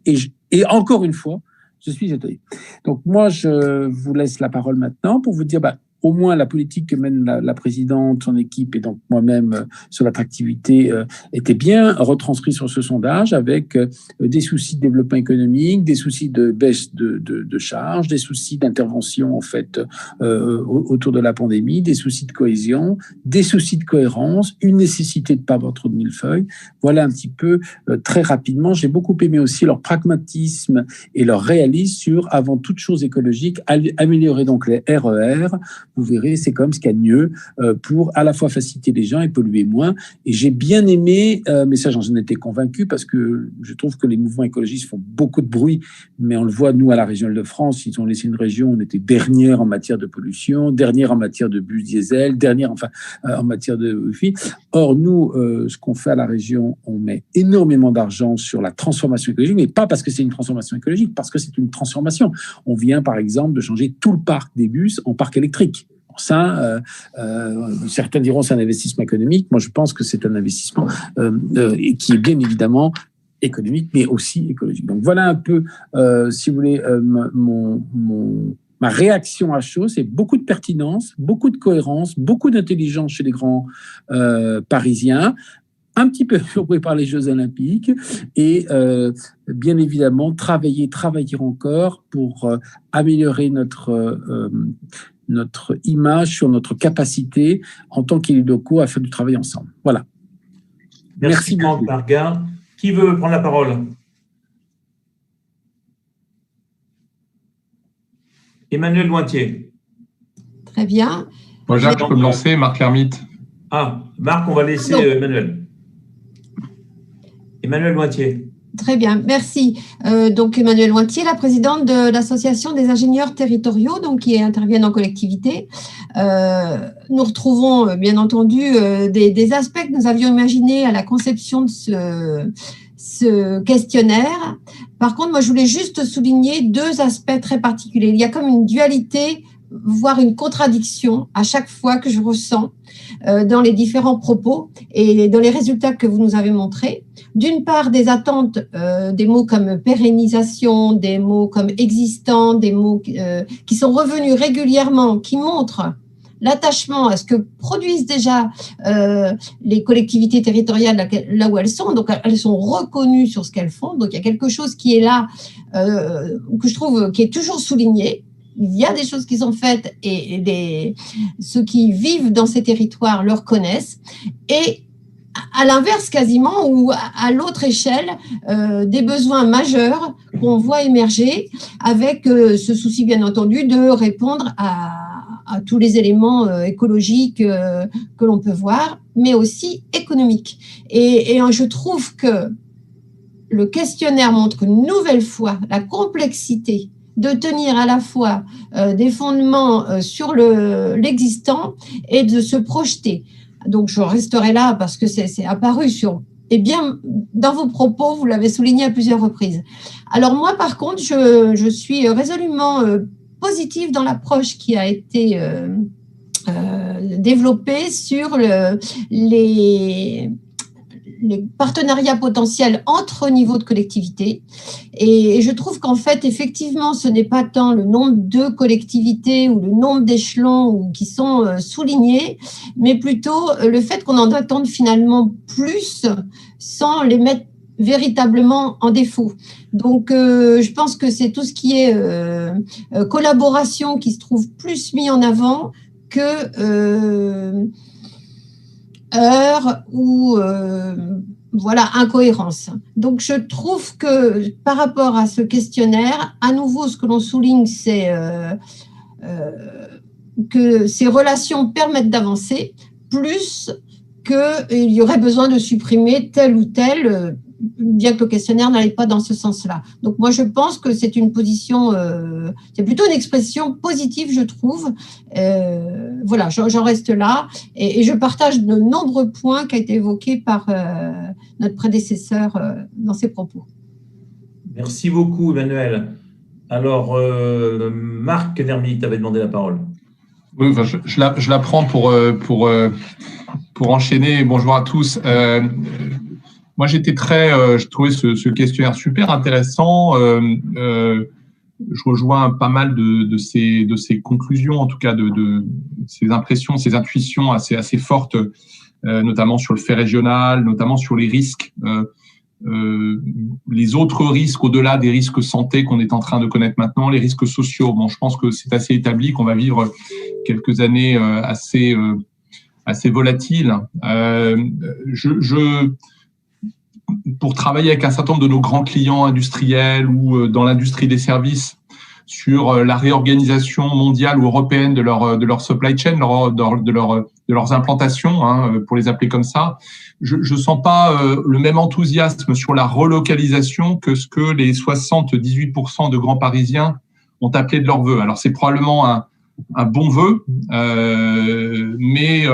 Et encore une fois, je suis étonné. Donc moi, je vous laisse la parole maintenant pour vous dire, au moins la politique que mène la présidente, son équipe et donc moi-même sur l'attractivité était bien retranscrit sur ce sondage avec des soucis de développement économique, des soucis de baisse de charges, des soucis d'intervention en fait autour de la pandémie, des soucis de cohésion, des soucis de cohérence, une nécessité de ne pas avoir trop de millefeuilles. Voilà un petit peu très rapidement. J'ai beaucoup aimé aussi leur pragmatisme et leur réalisme sur, avant toute chose écologique, améliorer donc les RER. Vous verrez, c'est quand même ce qu'il y a de mieux pour à la fois faciliter les gens et polluer moins. Et j'ai bien aimé, mais ça j'en étais convaincu parce que je trouve que les mouvements écologistes font beaucoup de bruit, mais on le voit, nous, à la région Île-de-France, ils ont laissé une région où on était dernière en matière de pollution, dernière en matière de bus diesel, dernière en matière de Wi-Fi. Or, nous, ce qu'on fait à la région, on met énormément d'argent sur la transformation écologique, mais pas parce que c'est une transformation écologique, parce que c'est une transformation. On vient, par exemple, de changer tout le parc des bus en parc électrique. Ça, certains diront c'est un investissement économique. Moi, je pense que c'est un investissement qui est bien évidemment économique, mais aussi écologique. Donc, voilà un peu, si vous voulez, ma réaction à chaud. C'est beaucoup de pertinence, beaucoup de cohérence, beaucoup d'intelligence chez les grands Parisiens. un petit peu surpris par les Jeux Olympiques et bien évidemment travailler encore pour améliorer notre image sur notre capacité en tant qu'élus locaux à faire du travail ensemble. Voilà. Merci beaucoup. Marga. Qui veut prendre la parole? Emmanuel Lointier. Très bien. Moi, Jacques, je peux me lancer, Marc Lermite. Ah, Marc, on va laisser Emmanuel. Emmanuel Lointier. Très bien, merci. Donc, Emmanuel Lointier, la présidente de l'Association des ingénieurs territoriaux, donc qui interviennent en collectivité. Nous retrouvons, bien entendu, des aspects que nous avions imaginés à la conception de ce questionnaire. Par contre, moi, je voulais juste souligner deux aspects très particuliers. Il y a comme une dualité, voire une contradiction à chaque fois que je ressens dans les différents propos et dans les résultats que vous nous avez montrés. D'une part, des attentes, des mots comme pérennisation, des mots comme existant, des mots qui sont revenus régulièrement, qui montrent l'attachement à ce que produisent déjà les collectivités territoriales là où elles sont. Donc, elles sont reconnues sur ce qu'elles font. Donc, il y a quelque chose qui est là, que je trouve qui est toujours souligné. Il y a des choses qui sont faites et ceux qui vivent dans ces territoires le reconnaissent. Et à l'inverse quasiment, ou à l'autre échelle, des besoins majeurs qu'on voit émerger avec ce souci bien entendu de répondre à tous les éléments écologiques que l'on peut voir, mais aussi économiques. Et je trouve que le questionnaire montre une nouvelle fois la complexité de tenir à la fois des fondements sur l'existant et de se projeter. Donc, je resterai là parce que c'est apparu et bien, dans vos propos, vous l'avez souligné à plusieurs reprises. Alors, moi, par contre, je suis résolument positive dans l'approche qui a été développée sur les partenariats potentiels entre niveaux de collectivités. Et je trouve qu'en fait, effectivement, ce n'est pas tant le nombre de collectivités ou le nombre d'échelons qui sont soulignés, mais plutôt le fait qu'on en attende finalement plus sans les mettre véritablement en défaut. Donc, je pense que c'est tout ce qui est collaboration qui se trouve plus mis en avant que heure ou incohérence. Donc, je trouve que par rapport à ce questionnaire, à nouveau, ce que l'on souligne, c'est que ces relations permettent d'avancer plus qu'il y aurait besoin de supprimer tel ou tel, bien que le questionnaire n'allait pas dans ce sens-là. Donc, moi, je pense que c'est une position, c'est plutôt une expression positive, je trouve. Voilà, j'en reste là. Et je partage de nombreux points qui ont été évoqués par notre prédécesseur dans ses propos. Merci beaucoup, Emmanuel. Alors, Marc Lermite avait demandé la parole. Oui, je la prends pour enchaîner. Bonjour à tous. Moi, je trouvais ce questionnaire super intéressant. Je rejoins pas mal de ces conclusions, en tout cas de ces impressions, ces intuitions assez fortes, notamment sur le fait régional, notamment sur les risques, les autres risques au-delà des risques santé qu'on est en train de connaître maintenant, les risques sociaux. Bon, je pense que c'est assez établi qu'on va vivre quelques années assez volatiles. Pour travailler avec un certain nombre de nos grands clients industriels ou dans l'industrie des services sur la réorganisation mondiale ou européenne de leur supply chain, de leurs implantations, pour les appeler comme ça, je sens pas le même enthousiasme sur la relocalisation que ce que les 78% de grands Parisiens ont appelé de leur vœu. Alors c'est probablement un bon vœu, mais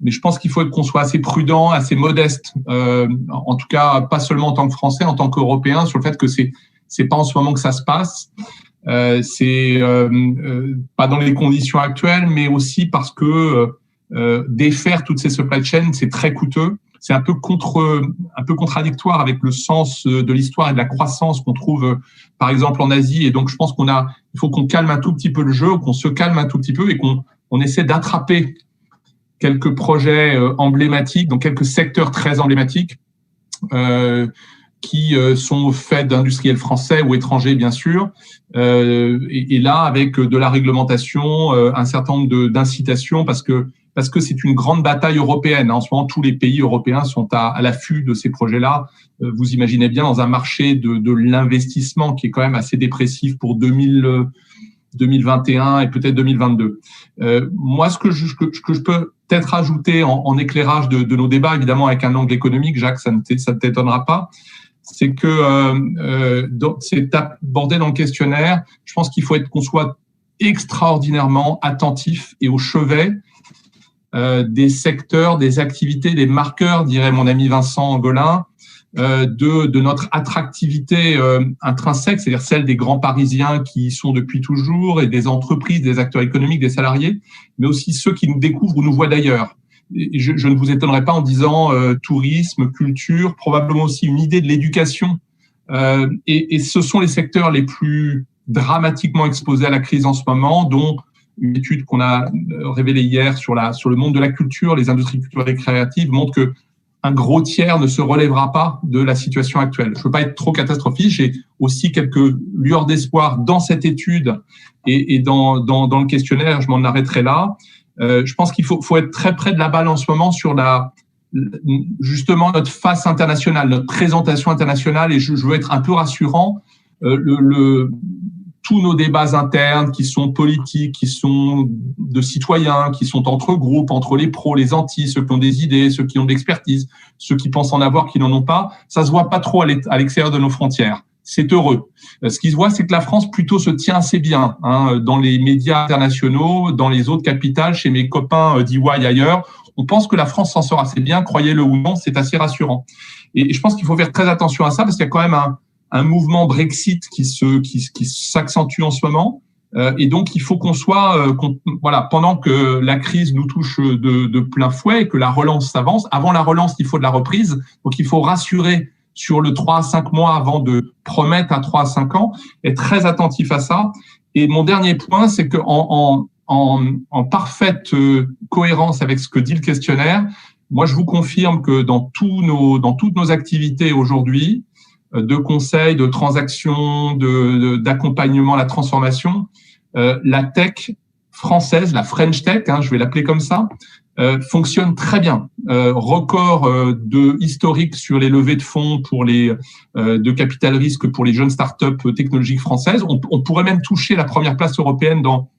je pense qu'il faut qu'on soit assez prudent, assez modeste, en tout cas pas seulement en tant que Français, en tant qu'Européens, sur le fait que c'est pas en ce moment que ça se passe. C'est pas dans les conditions actuelles, mais aussi parce que défaire toutes ces supply chains, c'est très coûteux. C'est un peu contradictoire avec le sens de l'histoire et de la croissance qu'on trouve, par exemple, en Asie. Et donc, je pense il faut qu'on calme un tout petit peu le jeu, qu'on se calme un tout petit peu et qu'on essaie d'attraper quelques projets emblématiques, donc quelques secteurs très emblématiques qui sont faits d'industriels français ou étrangers, bien sûr. Et là, avec de la réglementation, un certain nombre d'incitations, parce que c'est une grande bataille européenne. En ce moment, tous les pays européens sont à l'affût de ces projets-là. Vous imaginez bien dans un marché de l'investissement qui est quand même assez dépressif pour 2021 et peut-être 2022. Moi, ce que je peux peut-être ajouter en éclairage de nos débats, évidemment avec un angle économique, Jacques, ça ne t'étonnera pas, c'est que c'est abordé dans le questionnaire. Je pense qu'il faut qu'on soit extraordinairement attentif et au chevet des secteurs, des activités, des marqueurs, dirait mon ami Vincent Angolin, de notre attractivité intrinsèque, c'est-à-dire celle des grands Parisiens qui y sont depuis toujours et des entreprises, des acteurs économiques, des salariés, mais aussi ceux qui nous découvrent ou nous voient d'ailleurs. Et je ne vous étonnerai pas en disant tourisme, culture, probablement aussi une idée de l'éducation. Et ce sont les secteurs les plus dramatiquement exposés à la crise en ce moment, dont une étude qu'on a révélée hier sur le monde de la culture, les industries culturelles et créatives, montre que un gros tiers ne se relèvera pas de la situation actuelle. Je ne veux pas être trop catastrophiste, j'ai aussi quelques lueurs d'espoir dans cette étude et dans le questionnaire, je m'en arrêterai là. Je pense qu'il faut être très près de la balle en ce moment sur justement notre face internationale, notre présentation internationale, et je veux être un peu rassurant. Tous nos débats internes qui sont politiques, qui sont de citoyens, qui sont entre groupes, entre les pros, les antis, ceux qui ont des idées, ceux qui ont de l'expertise, ceux qui pensent en avoir, qui n'en ont pas, ça se voit pas trop à l'extérieur de nos frontières. C'est heureux. Ce qui se voit, c'est que la France plutôt se tient assez bien dans les médias internationaux, dans les autres capitales, chez mes copains d'EY ailleurs. On pense que la France s'en sort assez bien, croyez-le ou non, c'est assez rassurant. Et je pense qu'il faut faire très attention à ça parce qu'il y a quand même un mouvement Brexit qui s'accentue en ce moment. Et donc, il faut qu'on soit, pendant que la crise nous touche de plein fouet et que la relance s'avance. Avant la relance, il faut de la reprise. Donc, il faut rassurer sur le 3 à 5 mois avant de promettre à 3 à 5 ans, être très attentif à ça. Et mon dernier point, c'est que en parfaite cohérence avec ce que dit le questionnaire, moi, je vous confirme que dans toutes nos activités aujourd'hui, de conseils, de transactions, d'accompagnement à la transformation, la tech française, la French Tech, je vais l'appeler comme ça, fonctionne très bien. Record historique sur les levées de fonds de capital risque pour les jeunes startups technologiques françaises. On pourrait même toucher la première place européenne dans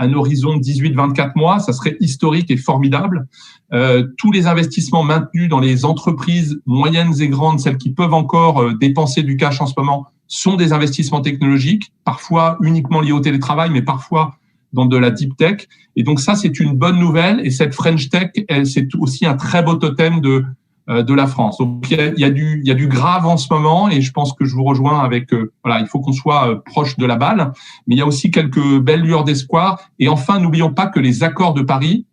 un horizon de 18-24 mois, ça serait historique et formidable. Tous les investissements maintenus dans les entreprises moyennes et grandes, celles qui peuvent encore dépenser du cash en ce moment, sont des investissements technologiques, parfois uniquement liés au télétravail, mais parfois dans de la deep tech. Et donc ça, c'est une bonne nouvelle. Et cette French Tech, c'est aussi un très beau totem de la France. Donc il y a du grave en ce moment, et je pense que je vous rejoins avec il faut qu'on soit proche de la balle, mais il y a aussi quelques belles lueurs d'espoir. Et enfin, n'oublions pas que les accords de Paris,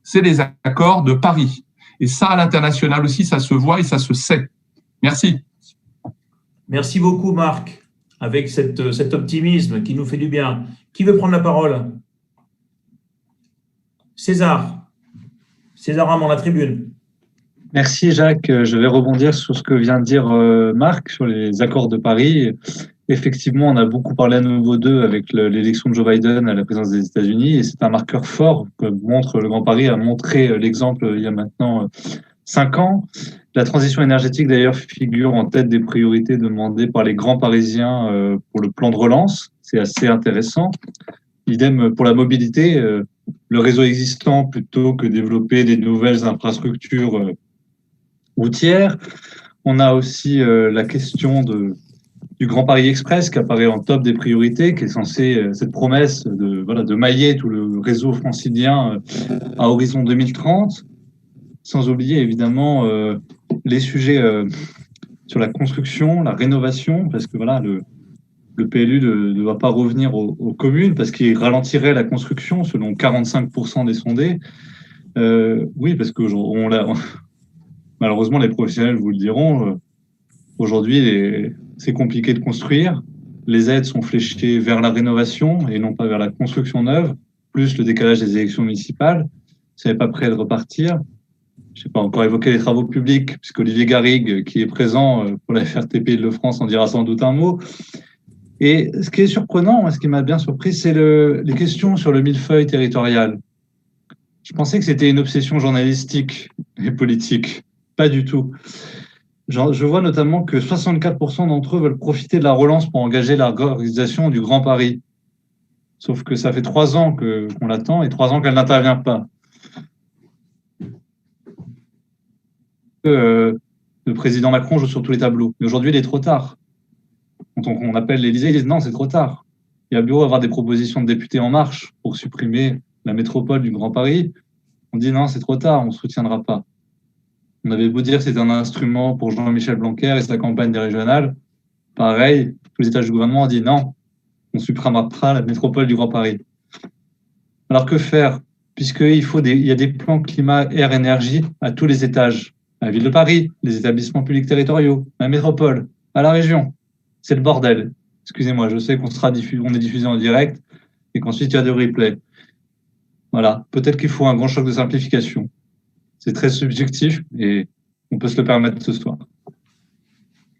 c'est les accords de Paris. Et ça, à l'international aussi, ça se voit et ça se sait. Merci. Merci beaucoup, Marc, avec cet optimisme qui nous fait du bien. Qui veut prendre la parole? César Ramon, la tribune. Merci Jacques. Je vais rebondir sur ce que vient de dire Marc sur les accords de Paris. Effectivement, on a beaucoup parlé à nouveau d'eux avec l'élection de Joe Biden à la présidence des États-Unis, et c'est un marqueur fort que montre le Grand Paris, a montré l'exemple il y a maintenant 5 ans. La transition énergétique, d'ailleurs, figure en tête des priorités demandées par les grands Parisiens pour le plan de relance. C'est assez intéressant. Idem pour la mobilité. Le réseau existant, plutôt que développer des nouvelles infrastructures routières. On a aussi la question du Grand Paris Express qui apparaît en top des priorités, qui est censé, cette promesse de mailler tout le réseau francilien à horizon 2030. Sans oublier évidemment les sujets sur la construction, la rénovation, parce que le PLU ne va pas revenir aux communes parce qu'il ralentirait la construction selon 45% des sondés. Oui, parce que malheureusement, les professionnels vous le diront, aujourd'hui, c'est compliqué de construire. Les aides sont fléchées vers la rénovation et non pas vers la construction neuve, plus le décalage des élections municipales. si elle n'est pas prête de repartir. Je n'ai pas encore évoqué les travaux publics, puisque Olivier Garrigue, qui est présent pour la FRTP Île-de-France, en dira sans doute un mot. Et ce qui est surprenant, moi, ce qui m'a bien surpris, c'est les questions sur le millefeuille territorial. Je pensais que c'était une obsession journalistique et politique. Pas du tout. Je vois notamment que 64% d'entre eux veulent profiter de la relance pour engager l'organisation du Grand Paris. Sauf que ça fait 3 ans qu'on l'attend et 3 ans qu'elle n'intervient pas. Le président Macron joue sur tous les tableaux. Mais aujourd'hui, il est trop tard. Quand on appelle l'Élysée, ils disent non, c'est trop tard. Il y a beau avoir des propositions de députés En Marche pour supprimer la métropole du Grand Paris. On dit non, c'est trop tard, on ne soutiendra pas. On avait beau dire que c'était un instrument pour Jean-Michel Blanquer et sa campagne des régionales. Pareil, tous les étages du gouvernement ont dit non, on supprimera la métropole du Grand Paris. Alors que faire? Puisqu'il y a des plans climat, air, énergie à tous les étages. À la ville de Paris, les établissements publics territoriaux, la métropole, à la région. C'est le bordel. Excusez-moi, je sais qu'on est diffusé en direct et qu'ensuite il y a des replays. Voilà, peut-être qu'il faut un grand choc de simplification. C'est très subjectif et on peut se le permettre ce soir.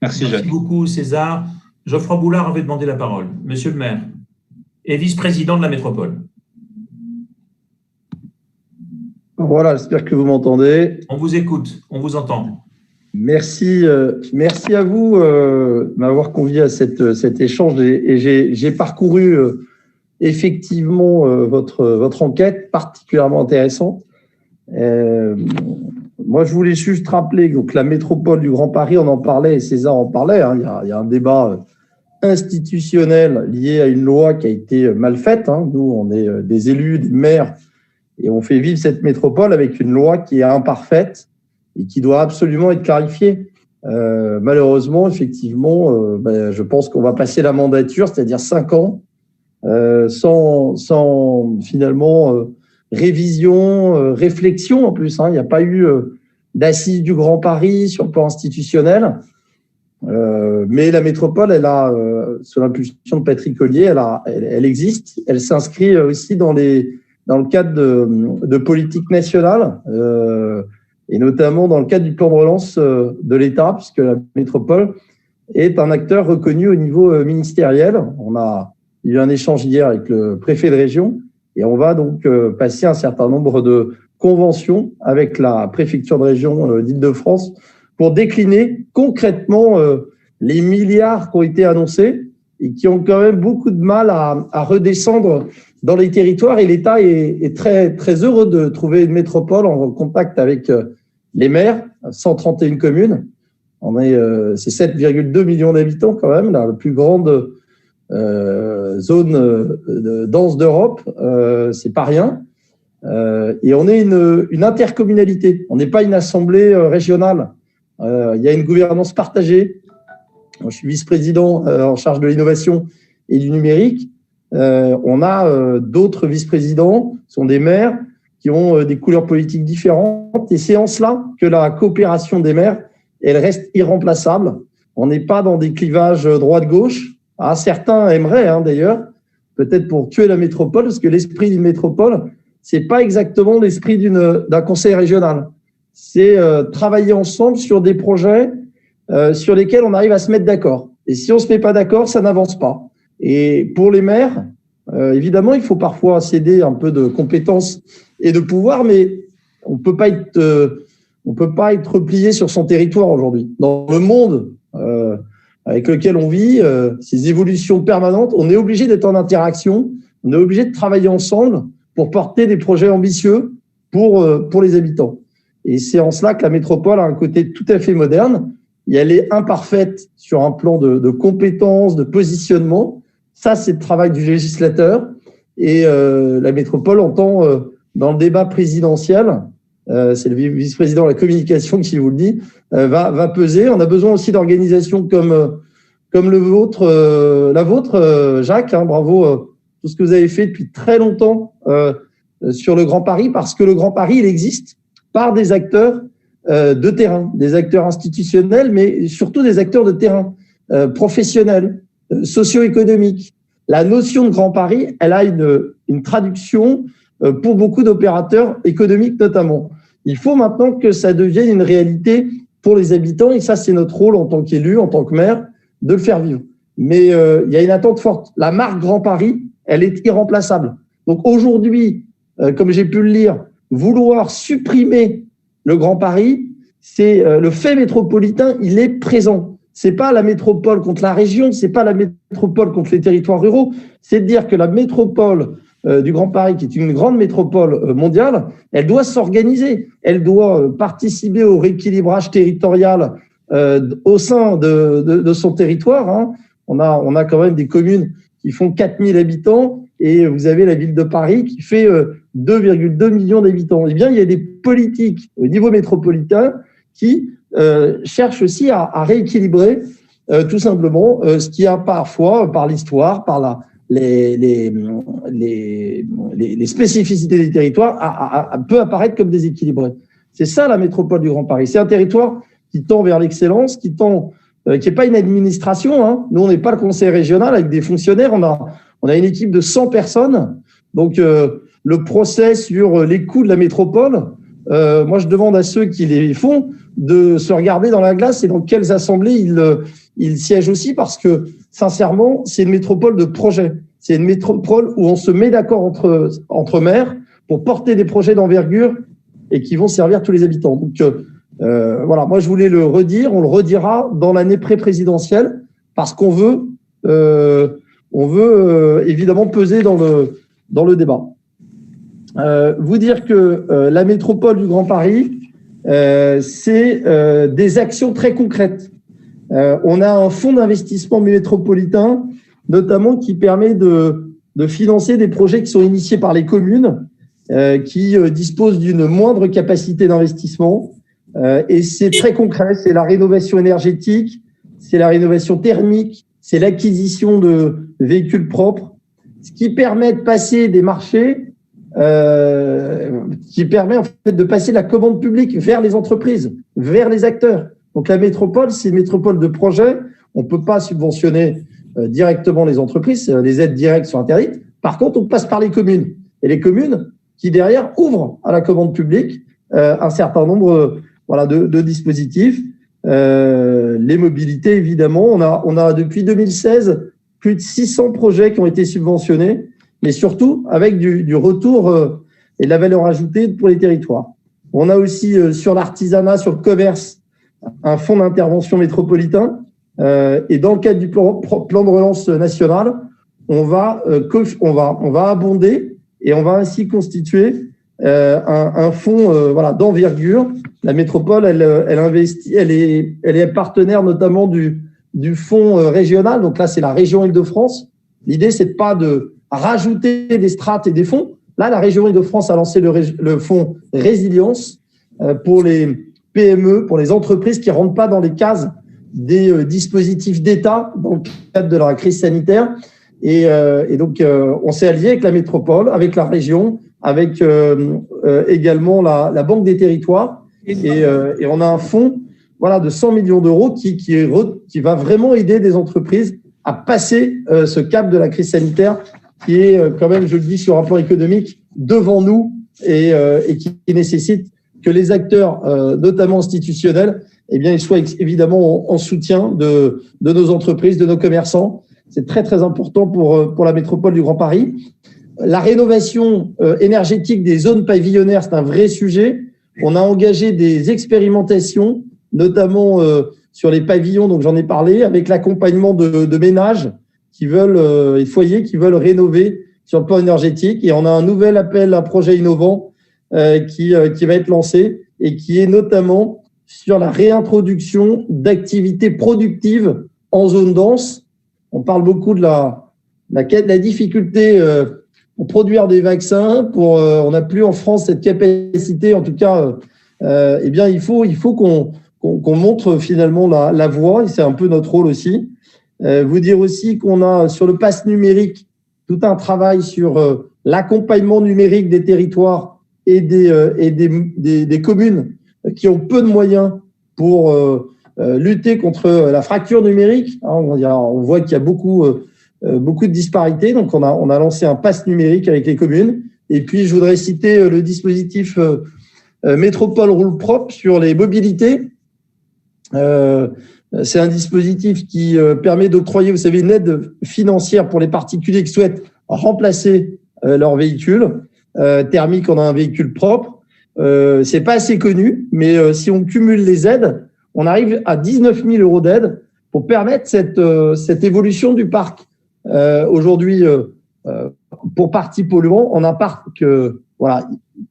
Merci, Jacques. Merci beaucoup, César. Geoffroy Boulard avait demandé la parole. Monsieur le maire et vice-président de la métropole. Voilà, j'espère que vous m'entendez. On vous écoute, on vous entend. Merci à vous de m'avoir convié à cet échange et j'ai parcouru effectivement votre enquête particulièrement intéressante. Moi, je voulais juste rappeler donc la métropole du Grand Paris, on en parlait et César en parlait. Hein, il y a un débat institutionnel lié à une loi qui a été mal faite. Hein. Nous, on est des élus, des maires, et on fait vivre cette métropole avec une loi qui est imparfaite et qui doit absolument être clarifiée. Malheureusement, effectivement, je pense qu'on va passer la mandature, c'est-à-dire 5 ans, sans finalement révision, réflexion en plus. Hein. Il n'y a pas eu d'assises du Grand Paris sur le plan institutionnel. Mais la métropole, elle a, sous l'impulsion de Patrick Ollier, elle existe. Elle s'inscrit aussi dans le cadre de politique nationale, et notamment dans le cadre du plan de relance de l'État, puisque la métropole est un acteur reconnu au niveau ministériel. On a eu un échange hier avec le préfet de région, et on va donc passer un certain nombre de conventions avec la préfecture de région d'Île-de-France pour décliner concrètement les milliards qui ont été annoncés et qui ont quand même beaucoup de mal à redescendre dans les territoires. Et l'État est très, très heureux de trouver une métropole en contact avec les maires, 131 communes. C'est 7,2 millions d'habitants quand même, la plus grande zone dense d'Europe. C'est pas rien. Et on est une intercommunalité. On n'est pas une assemblée régionale. Il y a une gouvernance partagée. Moi, je suis vice-président en charge de l'innovation et du numérique. On a d'autres vice-présidents, qui sont des maires, qui ont des couleurs politiques différentes. Et c'est en cela que la coopération des maires, elle reste irremplaçable. On n'est pas dans des clivages droite-gauche. Ah, certains aimeraient, d'ailleurs, peut-être pour tuer la métropole, parce que l'esprit d'une métropole, c'est pas exactement l'esprit d'un conseil régional. C'est travailler ensemble sur des projets sur lesquels on arrive à se mettre d'accord. Et si on se met pas d'accord, ça n'avance pas. Et pour les maires, évidemment, il faut parfois céder un peu de compétences et de pouvoir, mais on peut pas être replié sur son territoire aujourd'hui. Dans le monde avec lequel on vit, ces évolutions permanentes, on est obligé d'être en interaction, on est obligé de travailler ensemble pour porter des projets ambitieux pour les habitants. Et c'est en cela que la métropole a un côté tout à fait moderne. Et elle est imparfaite sur un plan de compétences, de positionnement. Ça, c'est le travail du législateur. Et la métropole entend, dans le débat présidentiel, c'est le vice-président de la communication qui vous le dit, va peser. On a besoin aussi d'organisations comme la vôtre, Jacques. Bravo tout ce que vous avez fait depuis très longtemps sur le Grand Paris, parce que le Grand Paris, il existe par des acteurs de terrain, des acteurs institutionnels, mais surtout des acteurs de terrain, professionnels, socio-économiques. La notion de Grand Paris, elle a une traduction pour beaucoup d'opérateurs économiques notamment. Il faut maintenant que ça devienne une réalité pour les habitants et ça, c'est notre rôle en tant qu'élu, en tant que maire, de le faire vivre. Mais il y a une attente forte. La marque Grand Paris, elle est irremplaçable. Donc aujourd'hui, comme j'ai pu le lire, vouloir supprimer le Grand Paris, c'est le fait métropolitain, il est présent. C'est pas la métropole contre la région, c'est pas la métropole contre les territoires ruraux. C'est de dire que la métropole du Grand Paris, qui est une grande métropole mondiale, elle doit s'organiser. Elle doit participer au rééquilibrage territorial au sein de son territoire. Hein. On a quand même des communes qui font 4000 habitants et vous avez la ville de Paris qui fait 2,2 millions d'habitants. Eh bien, il y a des politiques au niveau métropolitain qui cherchent aussi à rééquilibrer tout simplement ce qui a parfois, par l'histoire, par les spécificités des territoires, peut apparaître comme déséquilibré. C'est ça la métropole du Grand Paris. C'est un territoire qui tend vers l'excellence, qui n'est pas une administration. Hein. Nous, on n'est pas le conseil régional avec des fonctionnaires. On a une équipe de 100 personnes. Donc, le procès sur les coûts de la métropole, moi, je demande à ceux qui les font de se regarder dans la glace et dans quelles assemblées ils siègent aussi parce que, sincèrement, c'est une métropole de projet. C'est une métropole où on se met d'accord entre maires pour porter des projets d'envergure et qui vont servir tous les habitants. Donc, voilà, moi, je voulais le redire. On le redira dans l'année pré-présidentielle parce qu'on veut évidemment peser dans le débat. Vous dire que la métropole du Grand Paris, c'est des actions très concrètes. On a un fonds d'investissement métropolitain, notamment qui permet de financer des projets qui sont initiés par les communes, qui disposent d'une moindre capacité d'investissement. Et c'est très concret, c'est la rénovation énergétique, c'est la rénovation thermique, c'est l'acquisition de véhicules propres, ce qui permet de passer des marchés, qui permet en fait de passer la commande publique vers les entreprises, vers les acteurs. Donc la métropole, c'est une métropole de projet. On ne peut pas subventionner directement les entreprises, les aides directes sont interdites. Par contre, on passe par les communes. Et les communes qui derrière ouvrent à la commande publique un certain nombre de dispositifs. Les mobilités, évidemment. On a depuis 2016 plus de 600 projets qui ont été subventionnés, mais surtout avec du retour et de la valeur ajoutée pour les territoires. On a aussi sur l'artisanat, sur le commerce, un fonds d'intervention métropolitain. Et dans le cadre du plan de relance national, on va abonder et on va ainsi constituer un fonds d'envergure. La métropole, elle investit, elle est partenaire notamment du fonds régional. Donc là, c'est la région Île-de-France. L'idée, c'est pas de rajouter des strates et des fonds. Là, la région Île-de-France a lancé le fonds résilience pour les PME, pour les entreprises qui ne rentrent pas dans les cases des dispositifs d'État dans le cadre de la crise sanitaire. Et donc, on s'est allié avec la métropole, avec la région, avec également la Banque des territoires. Et on a un fonds de 100 millions d'euros qui va vraiment aider des entreprises à passer ce cap de la crise sanitaire qui est quand même, je le dis, sur le rapport économique devant nous et qui nécessite que les acteurs, notamment institutionnels, ils soient évidemment en soutien de nos entreprises, de nos commerçants. C'est très, très important pour la métropole du Grand Paris. La rénovation énergétique des zones pavillonnaires, c'est un vrai sujet. On a engagé des expérimentations, notamment sur les pavillons, donc j'en ai parlé, avec l'accompagnement de ménages qui veulent, et foyers qui veulent rénover sur le plan énergétique. Et on a un nouvel appel à projet innovant qui va être lancé et qui est notamment sur la réintroduction d'activités productives en zone dense. On parle beaucoup de la difficulté pour produire des vaccins. On n'a plus en France cette capacité, en tout cas, il faut qu'on montre finalement la voie, et c'est un peu notre rôle aussi. Vous dire aussi qu'on a sur le pass numérique tout un travail sur l'accompagnement numérique des territoires et des communes qui ont peu de moyens pour lutter contre la fracture numérique. On voit qu'il y a beaucoup de disparités. Donc, on a lancé un pass numérique avec les communes Et puis, je voudrais citer le dispositif Métropole Roule Propre sur les mobilités. C'est un dispositif qui permet d'octroyer, vous savez, une aide financière pour les particuliers qui souhaitent remplacer leur véhicule thermique en un véhicule propre. C'est pas assez connu, mais si on cumule les aides, on arrive à 19 000 euros d'aide pour permettre cette évolution du parc. Aujourd'hui, pour partie polluant, on a un parc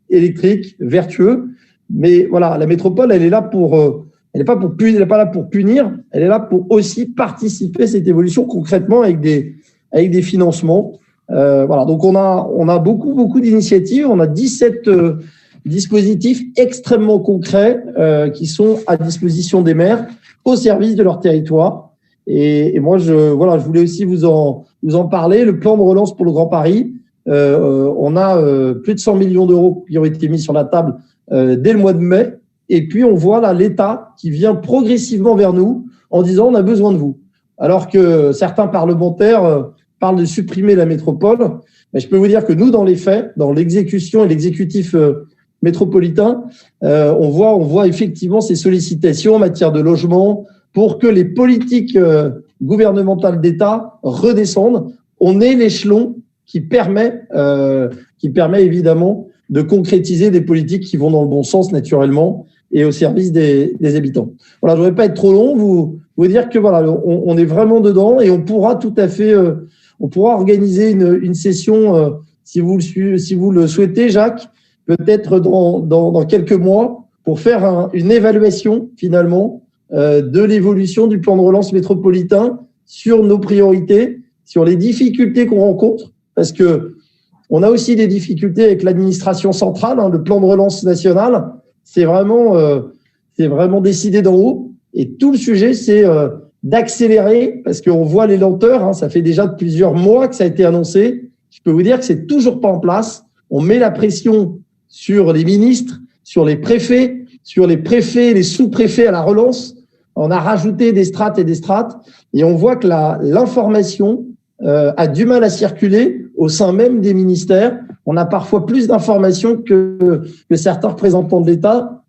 électrique, vertueux, mais voilà, la métropole, elle est là pour elle n'est pas là pour punir, elle est là pour aussi participer à cette évolution concrètement avec des financements. Voilà, donc on a beaucoup d'initiatives, on a 17 dispositifs extrêmement concrets qui sont à disposition des maires au service de leur territoire. Et moi, je voulais aussi vous en parler. Le plan de relance pour le Grand Paris, on a plus de 100 millions d'euros qui ont été mis sur la table dès le mois de mai. Et puis, on voit là l'État qui vient progressivement vers nous en disant on a besoin de vous. Alors que certains parlementaires parlent de supprimer la métropole. Mais je peux vous dire que nous, dans les faits, dans l'exécution et l'exécutif métropolitain, on voit effectivement ces sollicitations en matière de logement pour que les politiques gouvernementales d'État redescendent. On est l'échelon qui permet évidemment de concrétiser des politiques qui vont dans le bon sens naturellement et au service des habitants. Voilà, je ne voudrais pas être trop long, vous dire que voilà, on est vraiment dedans et on pourra tout à fait, on pourra organiser une session si vous le souhaitez, Jacques, peut-être dans quelques mois pour faire une évaluation finalement de l'évolution du plan de relance métropolitain sur nos priorités, sur les difficultés qu'on rencontre, parce que on a aussi des difficultés avec l'administration centrale. Le plan de relance national, c'est vraiment décidé d'en haut. Et tout le sujet, c'est d'accélérer, parce qu'on voit les lenteurs. Ça fait déjà plusieurs mois que ça a été annoncé. Je peux vous dire que c'est toujours pas en place. On met la pression sur les ministres, sur les préfets, les sous-préfets à la relance. On a rajouté des strates et des strates. Et on voit que l'information a du mal à circuler au sein même des ministères. On a parfois plus d'informations que certains représentants de l'État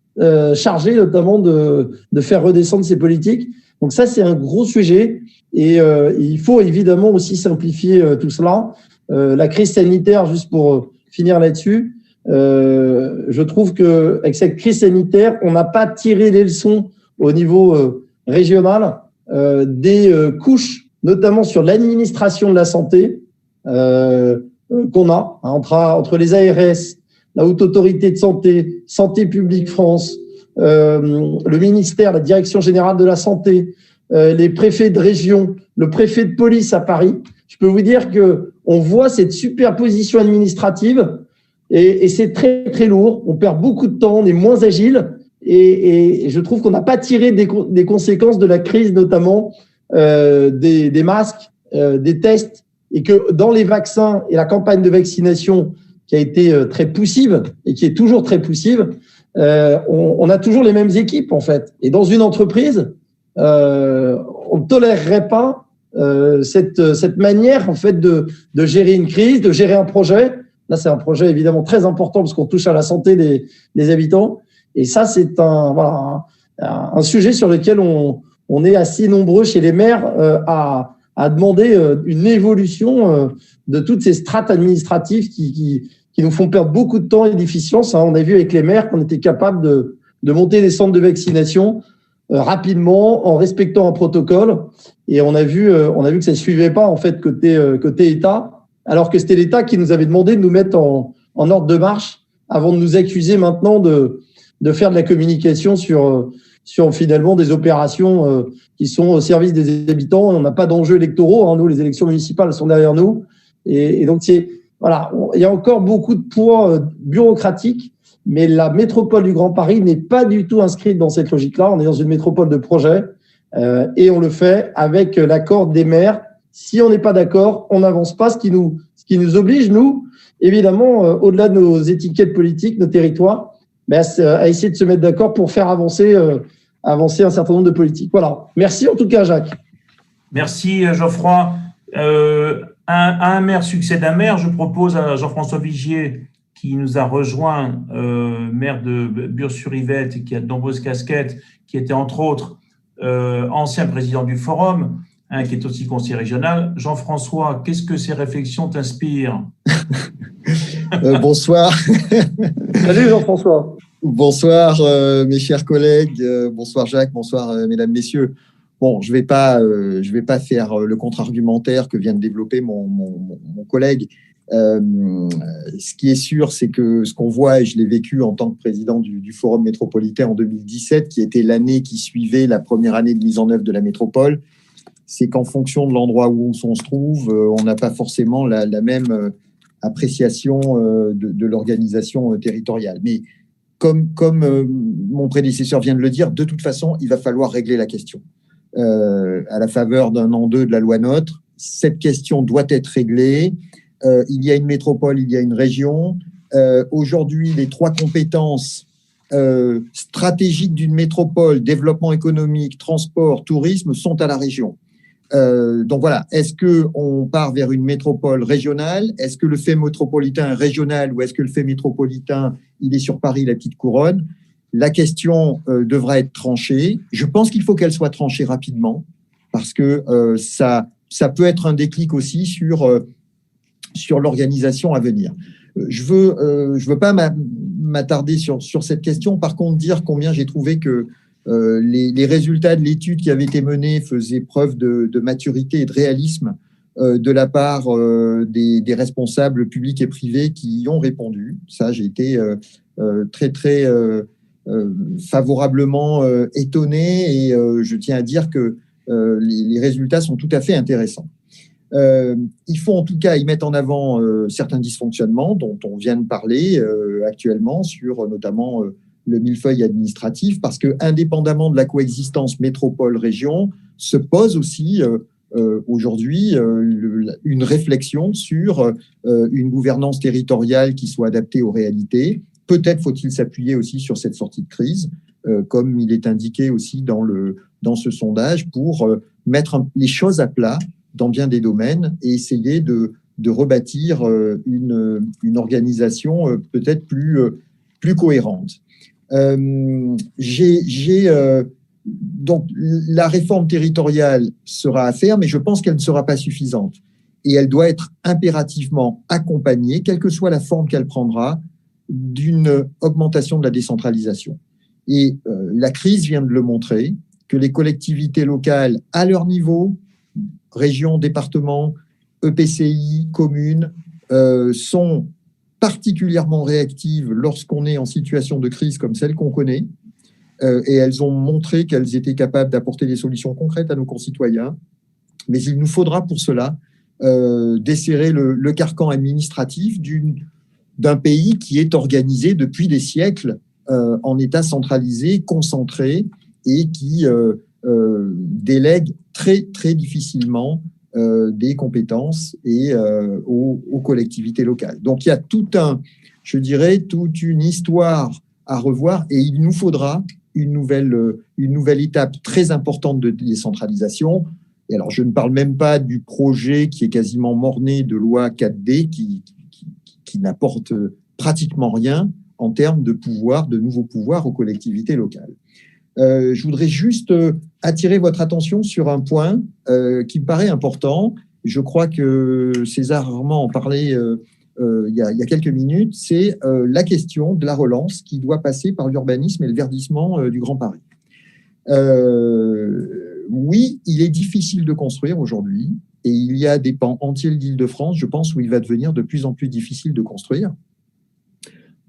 chargés notamment de faire redescendre ces politiques. Donc ça, c'est un gros sujet et il faut évidemment aussi simplifier tout cela. La crise sanitaire, juste pour finir là-dessus, je trouve qu'avec cette crise sanitaire, on n'a pas tiré les leçons au niveau régional des couches, notamment sur l'administration de la santé, qu'on a entre les ARS, la Haute Autorité de Santé, Santé publique France, le ministère, la Direction générale de la santé, les préfets de région, le préfet de police à Paris. Je peux vous dire que on voit cette superposition administrative et c'est très très lourd. On perd beaucoup de temps, on est moins agile et je trouve qu'on n'a pas tiré des conséquences de la crise, notamment des masques, des tests, et que dans les vaccins et la campagne de vaccination qui a été très poussive et qui est toujours très poussive, on a toujours les mêmes équipes en fait. Et dans une entreprise, on ne tolérerait pas cette manière en fait de gérer une crise, de gérer un projet. Là, c'est un projet évidemment très important parce qu'on touche à la santé des habitants. Et ça, c'est un sujet sur lequel on est assez nombreux chez les maires à demander une évolution de toutes ces strates administratives qui nous font perdre beaucoup de temps et d'efficience. On a vu avec les maires qu'on était capable de monter des centres de vaccination rapidement en respectant un protocole. Et on a vu que ça ne suivait pas en fait côté État, alors que c'était l'État qui nous avait demandé de nous mettre en ordre de marche avant de nous accuser maintenant de faire de la communication sur finalement des opérations qui sont au service des habitants. On n'a pas d'enjeux électoraux. Nous, les élections municipales sont derrière nous. Et donc, il y a encore beaucoup de poids bureaucratique, mais la métropole du Grand Paris n'est pas du tout inscrite dans cette logique-là. On est dans une métropole de projet et on le fait avec l'accord des maires. Si on n'est pas d'accord, on n'avance pas, ce qui nous oblige, nous, évidemment, au-delà de nos étiquettes politiques, nos territoires, à essayer de se mettre d'accord pour faire avancer un certain nombre de politiques. Voilà. Merci en tout cas, Jacques. Merci, Geoffroy. Un maire succède un maire. Je propose à Jean-François Vigier qui nous a rejoint, maire de Bure-sur-Yvette, et qui a de nombreuses casquettes, qui était entre autres ancien président du Forum, qui est aussi conseiller régional. Jean-François, qu'est-ce que ces réflexions t'inspirent? Bonsoir. Salut Jean-François. Bonsoir mes chers collègues. Bonsoir Jacques. Bonsoir mesdames, messieurs. Bon, je vais pas faire le contre-argumentaire que vient de développer mon collègue. Ce qui est sûr, c'est que ce qu'on voit, et je l'ai vécu en tant que président du Forum métropolitain en 2017, qui était l'année qui suivait la première année de mise en œuvre de la métropole, c'est qu'en fonction de l'endroit où on se trouve, on n'a pas forcément la même appréciation de l'organisation territoriale. Mais comme mon prédécesseur vient de le dire, de toute façon, il va falloir régler la question. À la faveur d'un an 2 de la loi NOTRe, cette question doit être réglée. Il y a une métropole, il y a une région. Aujourd'hui, les 3 compétences stratégiques d'une métropole, développement économique, transport, tourisme, sont à la région. Donc voilà, est-ce qu'on part vers une métropole régionale? Est-ce que le fait métropolitain est régional ou est-ce que le fait métropolitain, il est sur Paris, la petite couronne? La question devra être tranchée. Je pense qu'il faut qu'elle soit tranchée rapidement parce que ça peut être un déclic aussi sur l'organisation à venir. Je veux pas m'attarder sur cette question. Par contre, dire combien j'ai trouvé que les résultats de l'étude qui avait été menée faisaient preuve de maturité et de réalisme de la part des responsables publics et privés qui y ont répondu. Ça, j'ai été très favorablement étonné et je tiens à dire que les résultats sont tout à fait intéressants. Il faut en tout cas y mettre en avant certains dysfonctionnements dont on vient de parler actuellement sur notamment le millefeuille administratif, parce que indépendamment de la coexistence métropole-région, se pose aussi aujourd'hui une réflexion sur une gouvernance territoriale qui soit adaptée aux réalités. Peut-être faut-il s'appuyer aussi sur cette sortie de crise, comme il est indiqué aussi dans ce sondage, pour mettre les choses à plat dans bien des domaines et essayer de rebâtir une organisation peut-être plus cohérente. Donc, la réforme territoriale sera à faire, mais je pense qu'elle ne sera pas suffisante. Et elle doit être impérativement accompagnée, quelle que soit la forme qu'elle prendra, d'une augmentation de la décentralisation. Et la crise vient de le montrer, que les collectivités locales, à leur niveau, régions, départements, EPCI, communes, sont particulièrement réactives lorsqu'on est en situation de crise comme celle qu'on connaît. Et elles ont montré qu'elles étaient capables d'apporter des solutions concrètes à nos concitoyens. Mais il nous faudra pour cela desserrer le carcan administratif d'un pays qui est organisé depuis des siècles en État centralisé, concentré, et qui délègue très, très difficilement des compétences et aux collectivités locales. Donc, il y a toute une histoire à revoir et il nous faudra une nouvelle étape très importante de décentralisation. Et alors, je ne parle même pas du projet qui est quasiment mort-né de loi 4D qui n'apporte pratiquement rien en termes de nouveaux pouvoirs aux collectivités locales. Je voudrais juste attirer votre attention sur un point qui me paraît important. Je crois que César Armand en parlait il y a quelques minutes. C'est la question de la relance qui doit passer par l'urbanisme et le verdissement du Grand Paris. Oui, il est difficile de construire aujourd'hui et il y a des pans entiers de l'Île-de-France, je pense, où il va devenir de plus en plus difficile de construire.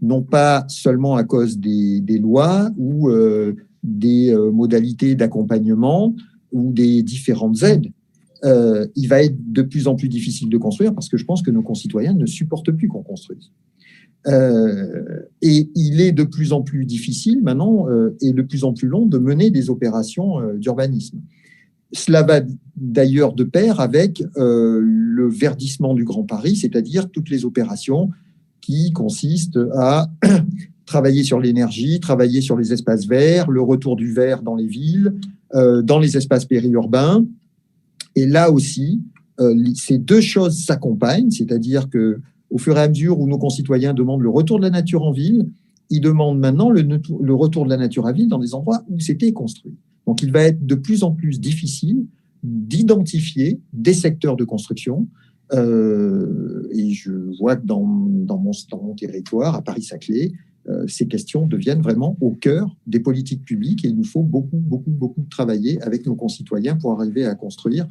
Non pas seulement à cause des lois ou des modalités d'accompagnement ou des différentes aides. Il va être de plus en plus difficile de construire parce que je pense que nos concitoyens ne supportent plus qu'on construise. Et il est de plus en plus difficile maintenant et de plus en plus long de mener des opérations d'urbanisme. Cela va d'ailleurs de pair avec le verdissement du Grand Paris, c'est-à-dire toutes les opérations qui consistent à travailler sur l'énergie, travailler sur les espaces verts, le retour du vert dans les villes, dans les espaces périurbains. Et là aussi, ces deux choses s'accompagnent, c'est-à-dire que au fur et à mesure où nos concitoyens demandent le retour de la nature en ville, ils demandent maintenant le retour de la nature à ville dans des endroits où c'était construit. Donc, il va être de plus en plus difficile d'identifier des secteurs de construction. Et je vois que dans mon territoire, à Paris-Saclay, ces questions deviennent vraiment au cœur des politiques publiques et il nous faut beaucoup travailler avec nos concitoyens pour arriver à construire.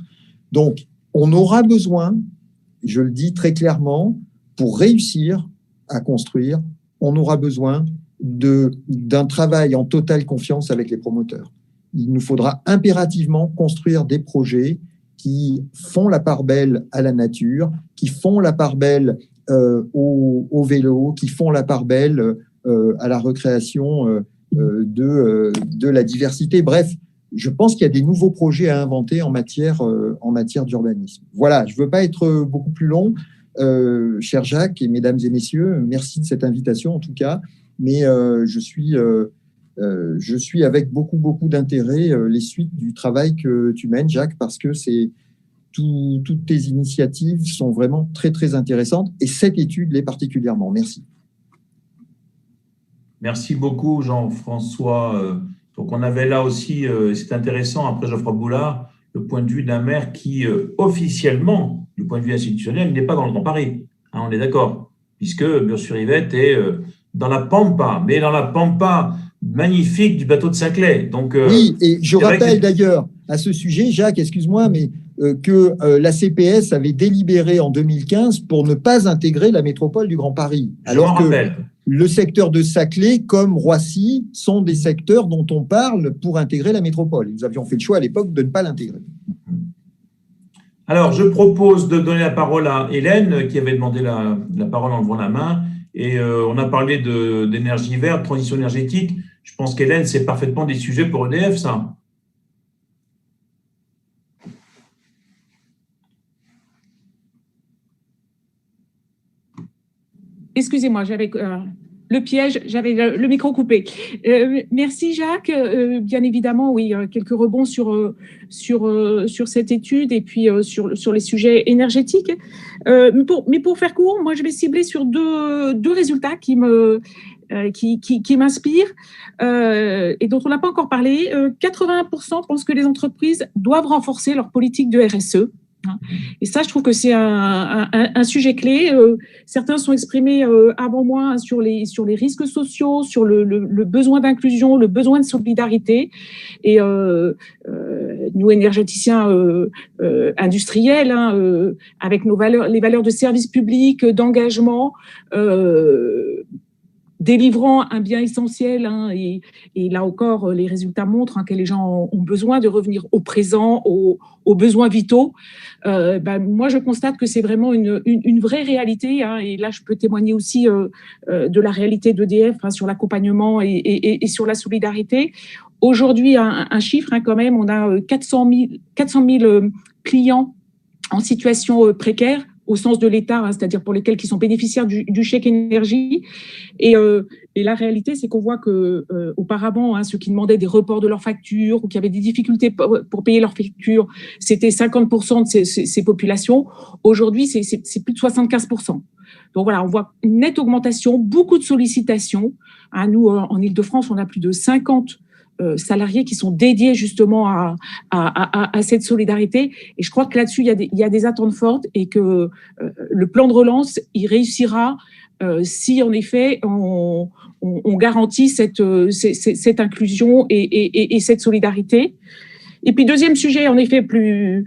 Donc, on aura besoin, je le dis très clairement, pour réussir à construire, on aura besoin d'un travail en totale confiance avec les promoteurs. Il nous faudra impérativement construire des projets qui font la part belle à la nature, qui font la part belle au vélo, qui font la part belle à la recréation de la diversité. Bref, je pense qu'il y a des nouveaux projets à inventer en matière d'urbanisme. Voilà, je ne veux pas être beaucoup plus long. Cher Jacques et mesdames et messieurs, merci de cette invitation en tout cas, mais je suis avec beaucoup d'intérêt les suites du travail que tu mènes, Jacques, parce que toutes tes initiatives sont vraiment très intéressantes et cette étude l'est particulièrement. Merci. Merci beaucoup, Jean-François. Donc, on avait là aussi, c'est intéressant, après Geoffroy Boulard, le point de vue d'un maire qui, officiellement, du point de vue institutionnel, n'est pas dans le Grand Paris. Hein, on est d'accord, puisque Murs-sur-Yvette est dans la Pampa, mais dans la Pampa magnifique du bateau de Saclay. Donc, oui, et je rappelle d'ailleurs à ce sujet, Jacques, excuse-moi, mais que la CPS avait délibéré en 2015 pour ne pas intégrer la métropole du Grand Paris. Alors que le secteur de Saclay, comme Roissy, sont des secteurs dont on parle pour intégrer la métropole. Nous avions fait le choix à l'époque de ne pas l'intégrer. Alors, je propose de donner la parole à Hélène, qui avait demandé la parole en levant la main. Et on a parlé d'énergie verte, transition énergétique. Je pense qu'Hélène, c'est parfaitement des sujets pour EDF, ça. Excusez-moi, j'avais le piège, j'avais le micro coupé. Merci Jacques. Bien évidemment, oui, quelques rebonds sur cette étude et puis sur les sujets énergétiques. Mais pour faire court, moi je vais cibler sur deux résultats qui m'inspirent et dont on n'a pas encore parlé. 81% pensent que les entreprises doivent renforcer leur politique de RSE. Et ça, je trouve que c'est un sujet clé. Certains sont exprimés avant moi sur les risques sociaux, sur le besoin d'inclusion, le besoin de solidarité. Et nous, énergéticiens industriels, avec les valeurs de service public, d'engagement, délivrant un bien essentiel, et là encore, les résultats montrent que les gens ont besoin de revenir au présent, aux besoins vitaux. Moi, je constate que c'est vraiment une vraie réalité, et là, je peux témoigner aussi de la réalité d'EDF sur l'accompagnement et sur la solidarité. Aujourd'hui, un chiffre quand même, on a 400 000 clients en situation précaire, au sens de l'État, c'est-à-dire pour lesquels qui sont bénéficiaires du chèque énergie. Et la réalité, c'est qu'on voit que auparavant, ceux qui demandaient des reports de leurs factures ou qui avaient des difficultés pour payer leurs factures, c'était 50% de ces populations. Aujourd'hui, c'est plus de 75%. Donc voilà, on voit une nette augmentation, beaucoup de sollicitations. Nous, en Île-de-France, on a plus de 50 salariés qui sont dédiés justement à cette solidarité. Et je crois que là-dessus, il y a des attentes fortes et que le plan de relance, il réussira si en effet on garantit cette inclusion et cette solidarité. Et puis, deuxième sujet, en effet, plus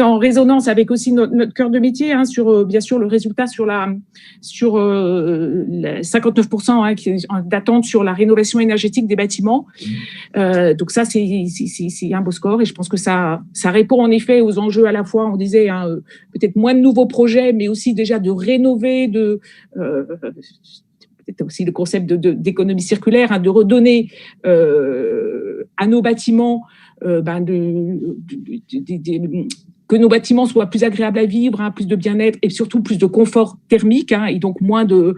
en résonance avec aussi notre cœur de métier, sur, bien sûr, le résultat sur 59% d'attente sur la rénovation énergétique des bâtiments. Donc ça, c'est un beau score et je pense que ça répond en effet aux enjeux à la fois, on disait, peut-être moins de nouveaux projets, mais aussi déjà de rénover, peut-être aussi le concept d'économie circulaire, de redonner à nos bâtiments que nos bâtiments soient plus agréables à vivre, hein, plus de bien-être et surtout plus de confort thermique, hein, et donc moins de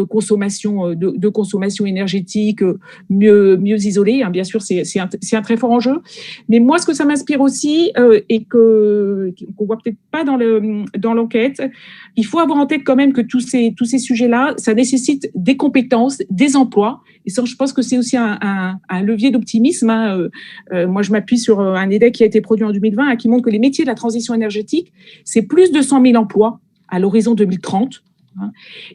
consommation énergétique, mieux isolée, hein. Bien sûr, c'est un très fort enjeu. Mais moi, ce que ça m'inspire aussi et qu'on voit peut-être pas dans l'enquête, il faut avoir en tête quand même que tous ces sujets-là, ça nécessite des compétences, des emplois. Et ça, je pense que c'est aussi un levier d'optimisme, hein. Moi, je m'appuie sur un EDEC qui a été produit en 2020 et qui montre que les métiers de la transition énergétique, c'est plus de 100 000 emplois à l'horizon 2030. Hein.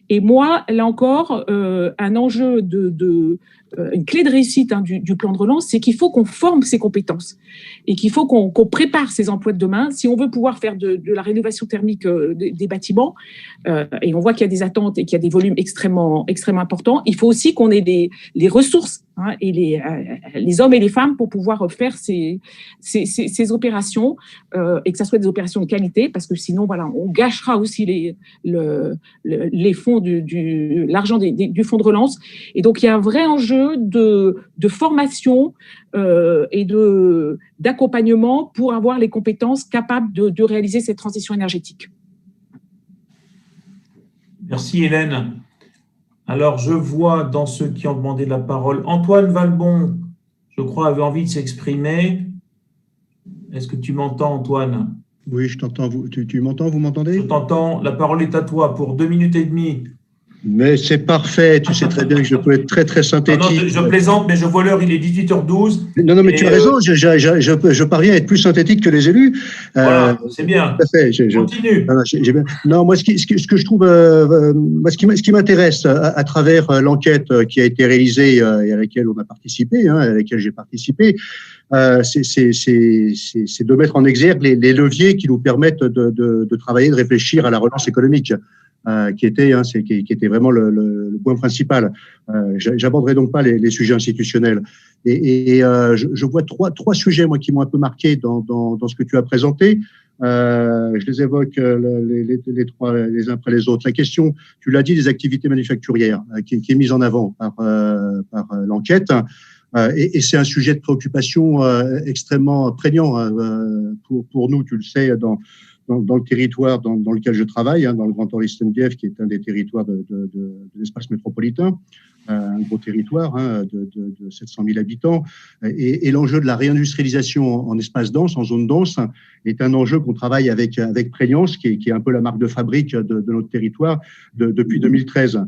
Et moi, là encore, un enjeu une clé de réussite, hein, du plan de relance, c'est qu'il faut qu'on forme ces compétences et qu'il faut qu'on prépare ces emplois de demain. Si on veut pouvoir faire de la rénovation thermique des bâtiments, et on voit qu'il y a des attentes et qu'il y a des volumes extrêmement importants, il faut aussi qu'on ait les ressources, hein, et les hommes et les femmes pour pouvoir faire ces opérations, et que ça soit des opérations de qualité, parce que sinon, voilà, on gâchera aussi les fonds l'argent du fonds de relance. Et donc, il y a un vrai enjeu de formation et d'accompagnement pour avoir les compétences capables de réaliser cette transition énergétique. Merci Hélène. Alors, je vois dans ceux qui ont demandé la parole, Antoine Valbon, je crois, avait envie de s'exprimer. Est-ce que tu m'entends, Antoine? Oui, je t'entends. Tu m'entends? Vous m'entendez? Je t'entends. La parole est à toi pour 2 minutes et demie. Mais c'est parfait. Tu sais très bien que je peux être très, très synthétique. Non, je plaisante, mais je vois l'heure, il est 18h12. Non, mais tu as raison. Je parviens à être plus synthétique que les élus. Voilà, c'est bien. Tout à fait. Continue. Non, moi, ce que je trouve, ce qui m'intéresse à travers l'enquête qui a été réalisée et à laquelle on a participé, hein, à laquelle j'ai participé, c'est de mettre en exergue les leviers qui nous permettent de travailler, de réfléchir à la relance économique. Qui était vraiment le point principal. J'aborderai donc pas les sujets institutionnels. Et je vois trois sujets, moi, qui m'ont un peu marqué dans ce que tu as présenté. Je les évoque les trois les uns après les autres. La question, tu l'as dit, des activités manufacturières qui est mise en avant par l'enquête. Et c'est un sujet de préoccupation extrêmement prégnant pour nous, tu le sais, dans le territoire dans lequel je travaille, hein, dans le Grand Orly-Stendief, qui est un des territoires de l'espace métropolitain, un gros territoire, hein, de 700 000 habitants. Et l'enjeu de la réindustrialisation en espace dense, en zone dense, est un enjeu qu'on travaille avec prégnance, qui est un peu la marque de fabrique de notre territoire depuis 2013.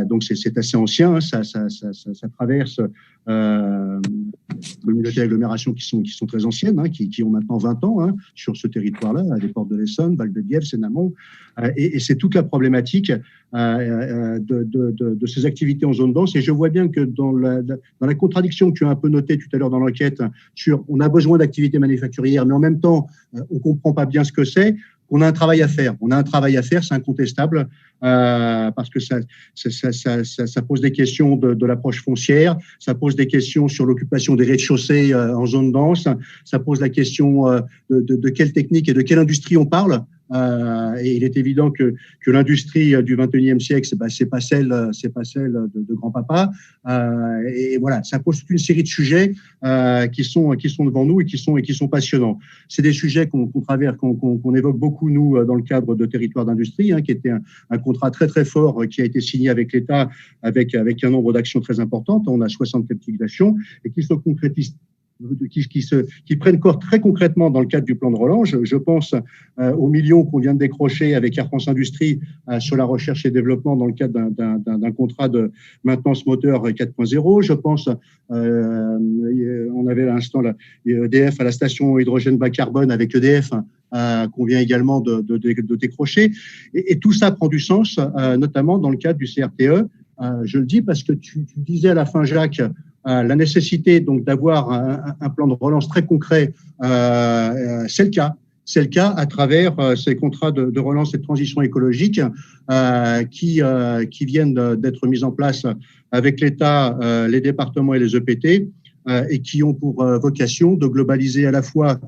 Donc c'est assez ancien, hein, ça traverse communautés d'agglomération qui sont très anciennes, hein, qui ont maintenant 20 ans, hein, sur ce territoire-là, à des portes de l'Essonne, Val-de-Bièvre, Sénamont, et c'est toute la problématique de ces activités en zone dense. Et je vois bien que dans la contradiction que tu as un peu notée tout à l'heure dans l'enquête, sur on a besoin d'activités manufacturières, mais en même temps, on comprend pas bien ce que c'est. On a un travail à faire. C'est incontestable, parce que ça pose des questions de l'approche foncière, ça pose des questions sur l'occupation des rez-de-chaussée en zone dense, ça pose la question de quelle technique et de quelle industrie on parle. Et il est évident que l'industrie du XXIe siècle, c'est pas celle de grand-papa. Et voilà, ça pose toute une série de sujets qui sont devant nous et qui sont passionnants. C'est des sujets qu'on évoque beaucoup nous dans le cadre de Territoires d'industrie, hein, qui était un contrat très très fort qui a été signé avec l'État avec un nombre d'actions très importantes. On a 60 types d'actions et qui se concrétisent, qui prennent corps très concrètement dans le cadre du plan de relance. Je pense aux millions qu'on vient de décrocher avec Air France Industrie sur la recherche et développement dans le cadre d'un contrat de maintenance moteur 4.0. Je pense, on avait à l'instant EDF à la station hydrogène bas carbone avec EDF, qu'on vient également de décrocher. Et tout ça prend du sens, notamment dans le cadre du CRTE. Je le dis parce que tu disais à la fin, Jacques, la nécessité donc d'avoir un plan de relance très concret. C'est le cas. C'est le cas à travers ces contrats de relance et de transition écologique qui viennent d'être mis en place avec l'État, les départements et les EPT, et qui ont pour vocation de globaliser à la fois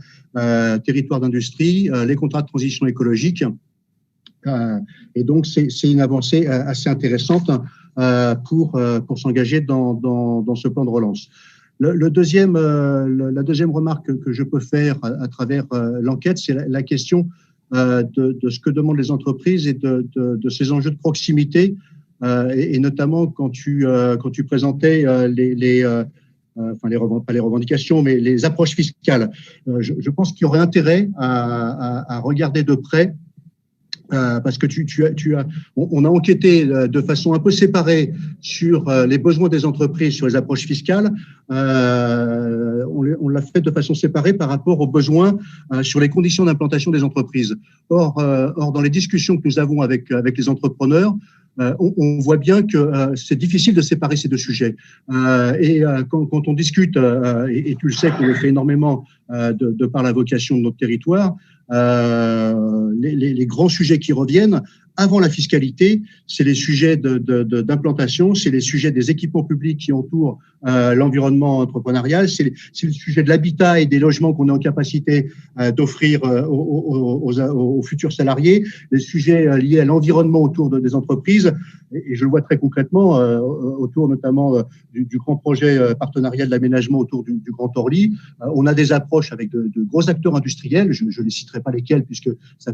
territoire d'industrie, les contrats de transition écologique. Et donc, c'est une avancée assez intéressante pour s'engager dans ce plan de relance. La deuxième remarque que je peux faire à travers l'enquête, c'est la question de ce que demandent les entreprises et de ces enjeux de proximité, et notamment quand tu présentais pas les revendications, mais les approches fiscales. Je pense qu'il y aurait intérêt à regarder de près, parce que on a enquêté de façon un peu séparée sur les besoins des entreprises, sur les approches fiscales. On l'a fait de façon séparée par rapport aux besoins sur les conditions d'implantation des entreprises. Or, dans les discussions que nous avons avec les entrepreneurs, on voit bien que c'est difficile de séparer ces deux sujets. Quand on discute, et tu le sais qu'on le fait énormément de par la vocation de notre territoire, les grands sujets qui reviennent avant la fiscalité, c'est les sujets d'implantation, c'est les sujets des équipements publics qui entourent l'environnement entrepreneurial, c'est le sujet de l'habitat et des logements qu'on est en capacité d'offrir aux futurs salariés, les sujets liés à l'environnement autour des entreprises, et je le vois très concrètement autour notamment du grand projet partenarial d'aménagement autour du Grand Orly. On a des approches avec de gros acteurs industriels, je ne citerai pas lesquels puisque c'est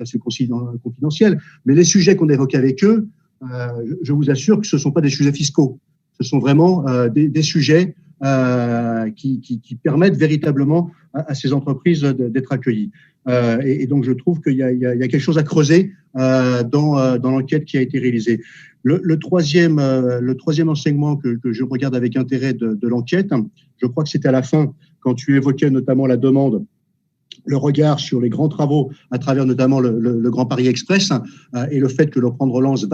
assez confidentiel, mais les sujets qu'on évoque avec eux, je vous assure que ce ne sont pas des sujets fiscaux. Ce sont vraiment des sujets qui permettent véritablement à ces entreprises d'être accueillies. Et donc, je trouve qu'il y a quelque chose à creuser dans l'enquête qui a été réalisée. Le troisième enseignement que je regarde avec intérêt de l'enquête, je crois que c'était à la fin, quand tu évoquais notamment la demande, le regard sur les grands travaux à travers notamment le Grand Paris Express, et le fait que le plan de relance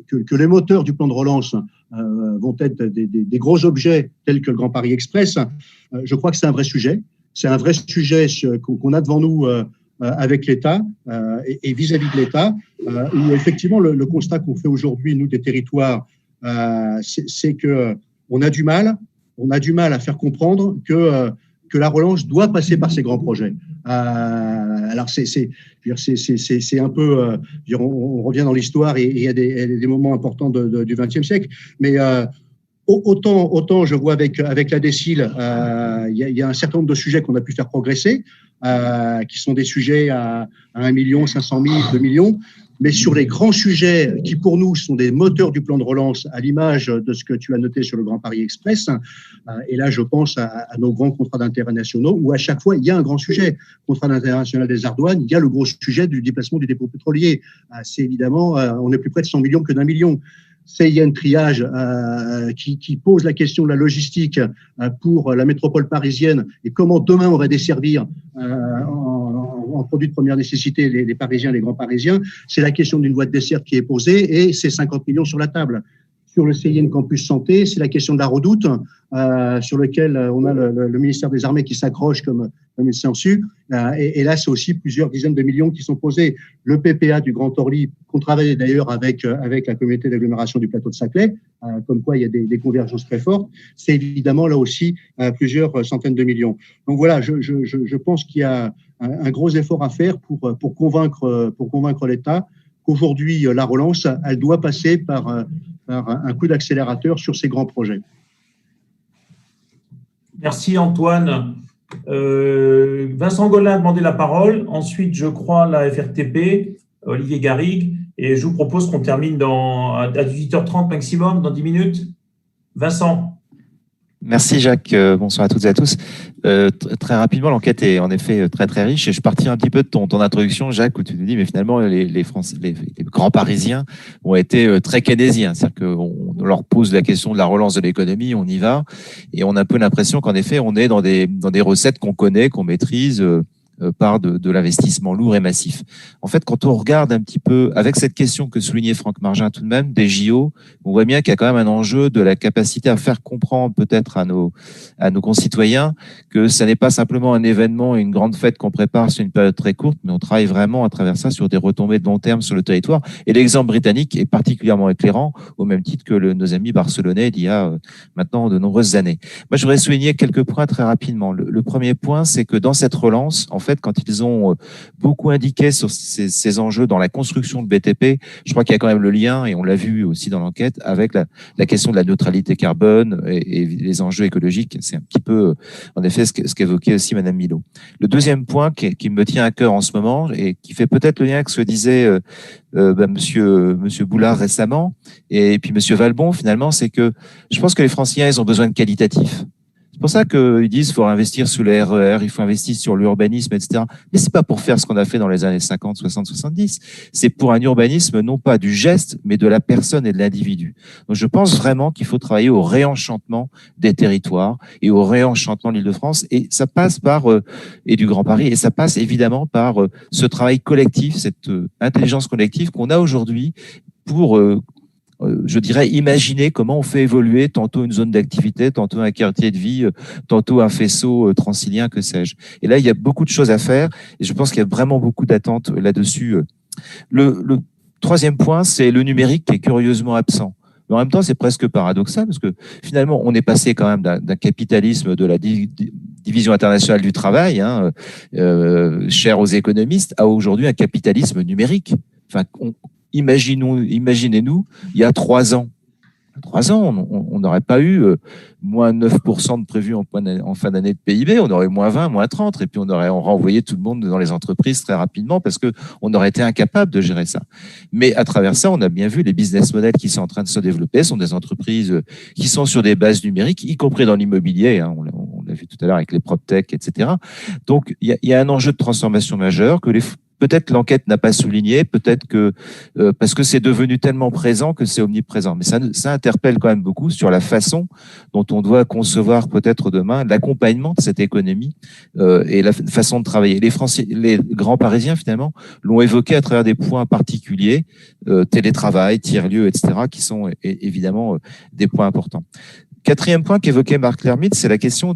que les moteurs du plan de relance vont être des gros objets tels que le Grand Paris Express. Je crois que c'est un vrai sujet. C'est un vrai sujet qu'on a devant nous avec l'État et vis-à-vis de l'État, où effectivement le constat qu'on fait aujourd'hui, nous, des territoires, c'est que on a du mal à faire comprendre que la relance doit passer par ces grands projets. Alors c'est un peu, on revient dans l'histoire et il y a des moments importants du XXe siècle, mais autant je vois avec la DSIL, il y a un certain nombre de sujets qu'on a pu faire progresser, qui sont des sujets à 1 million, 500 000, 2 millions, mais sur les grands sujets qui, pour nous, sont des moteurs du plan de relance, à l'image de ce que tu as noté sur le Grand Paris Express, et là, je pense à nos grands contrats d'intérêt nationaux, où à chaque fois, il y a un grand sujet. Contrat d'intérêt national des Ardoines, il y a le gros sujet du déplacement du dépôt pétrolier. C'est évidemment, on est plus près de 100 millions que d'1 million. Il y a un triage qui pose la question de la logistique pour la métropole parisienne et comment demain on va desservir en produits de première nécessité les Parisiens, les grands Parisiens. C'est la question d'une voie de dessert qui est posée et c'est 50 millions sur la table. Sur le CIN Campus Santé, c'est la question de la Redoute, sur lequel on a le ministère des Armées qui s'accroche comme une sangsue. Et là, c'est aussi plusieurs dizaines de millions qui sont posés. Le PPA du Grand Orly, qu'on travaille d'ailleurs avec la communauté d'agglomération du plateau de Saclay, comme quoi il y a des convergences très fortes. C'est évidemment là aussi plusieurs centaines de millions. Donc voilà, je pense qu'il y a un gros effort à faire pour convaincre l'État qu'aujourd'hui, la relance, elle doit passer par un coup d'accélérateur sur ces grands projets. Merci Antoine. Vincent Gollin a demandé la parole. Ensuite, je crois, la FRTP, Olivier Garrigue. Et je vous propose qu'on termine à 18h30 maximum, dans 10 minutes. Vincent. Merci Jacques, bonsoir à toutes et à tous. Très rapidement, l'enquête est en effet très très riche et je partirai un petit peu de ton introduction, Jacques, où tu nous dis mais finalement les Français, les grands Parisiens ont été très keynésiens, c'est-à-dire qu'on leur pose la question de la relance de l'économie, on y va et on a un peu l'impression qu'en effet on est dans des recettes qu'on connaît, qu'on maîtrise par de l'investissement lourd et massif. En fait, quand on regarde un petit peu, avec cette question que soulignait Franck Margin tout de même, des JO, on voit bien qu'il y a quand même un enjeu de la capacité à faire comprendre peut-être à nos concitoyens que ça n'est pas simplement un événement, une grande fête qu'on prépare sur une période très courte, mais on travaille vraiment à travers ça sur des retombées de long terme sur le territoire. Et l'exemple britannique est particulièrement éclairant, au même titre que nos amis barcelonais d'il y a maintenant de nombreuses années. Moi, je voudrais souligner quelques points très rapidement. Le premier point, c'est que dans cette relance, en fait, fait, quand ils ont beaucoup indiqué sur ces enjeux dans la construction de BTP, je crois qu'il y a quand même le lien, et on l'a vu aussi dans l'enquête, avec la question de la neutralité carbone et les enjeux écologiques. C'est un petit peu, en effet, ce qu'évoquait aussi Madame Milot. Le deuxième point qui me tient à cœur en ce moment, et qui fait peut-être le lien avec ce que disait Monsieur Boulard récemment, et puis Monsieur Valbon, finalement, c'est que je pense que les Franciliens, ils ont besoin de qualitatif. C'est pour ça qu'ils disent qu'il faut investir sur les RER, il faut investir sur l'urbanisme, etc. Mais c'est pas pour faire ce qu'on a fait dans les années 50, 60, 70. C'est pour un urbanisme non pas du geste, mais de la personne et de l'individu. Donc je pense vraiment qu'il faut travailler au réenchantement des territoires et au réenchantement de l'Île-de-France. Et ça passe par, et du Grand Paris, et ça passe évidemment par ce travail collectif, cette intelligence collective qu'on a aujourd'hui pour je dirais, imaginer comment on fait évoluer tantôt une zone d'activité, tantôt un quartier de vie, tantôt un faisceau transilien, que sais-je. Et là, il y a beaucoup de choses à faire et je pense qu'il y a vraiment beaucoup d'attentes là-dessus. Le troisième point, c'est le numérique qui est curieusement absent. Mais en même temps, c'est presque paradoxal parce que finalement, on est passé quand même d'un capitalisme de la division internationale du travail, cher aux économistes, à aujourd'hui un capitalisme numérique. Enfin, imaginez-nous, il y a 3 ans. 3 ans, on n'aurait pas eu moins 9% de prévu en fin d'année de PIB, on aurait moins 20, moins 30, et puis on aurait renvoyé tout le monde dans les entreprises très rapidement parce qu'on aurait été incapable de gérer ça. Mais à travers ça, on a bien vu les business models qui sont en train de se développer, sont des entreprises qui sont sur des bases numériques, y compris dans l'immobilier, on l'a vu tout à l'heure avec les PropTech, etc. Donc, il y a un enjeu de transformation majeur que peut-être l'enquête n'a pas souligné, peut-être que parce que c'est devenu tellement présent que c'est omniprésent. Mais ça interpelle quand même beaucoup sur la façon dont on doit concevoir peut-être demain l'accompagnement de cette économie et la façon de travailler. Les grands Parisiens, finalement, l'ont évoqué à travers des points particuliers, télétravail, tiers-lieux, etc., qui sont évidemment des points importants. 4e point qu'évoquait Marc Lermite, c'est la question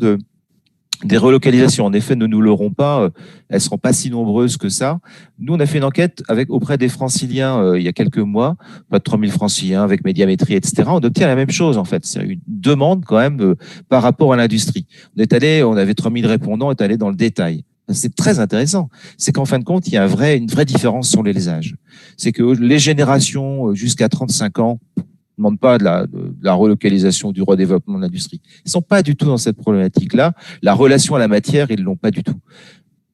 des relocalisations. En effet, ne nous leurrons pas, elles ne seront pas si nombreuses que ça. Nous, on a fait une enquête auprès des Franciliens il y a quelques mois, pas de 3000 Franciliens avec médiamétrie, etc. On obtient la même chose, en fait. C'est une demande quand même par rapport à l'industrie. On avait 3000 répondants, on est allé dans le détail. C'est très intéressant. C'est qu'en fin de compte, il y a une vraie différence sur les âges. C'est que les générations jusqu'à 35 ans ne demandent pas de la relocalisation, du redéveloppement de l'industrie. Ils ne sont pas du tout dans cette problématique-là. La relation à la matière, ils ne l'ont pas du tout.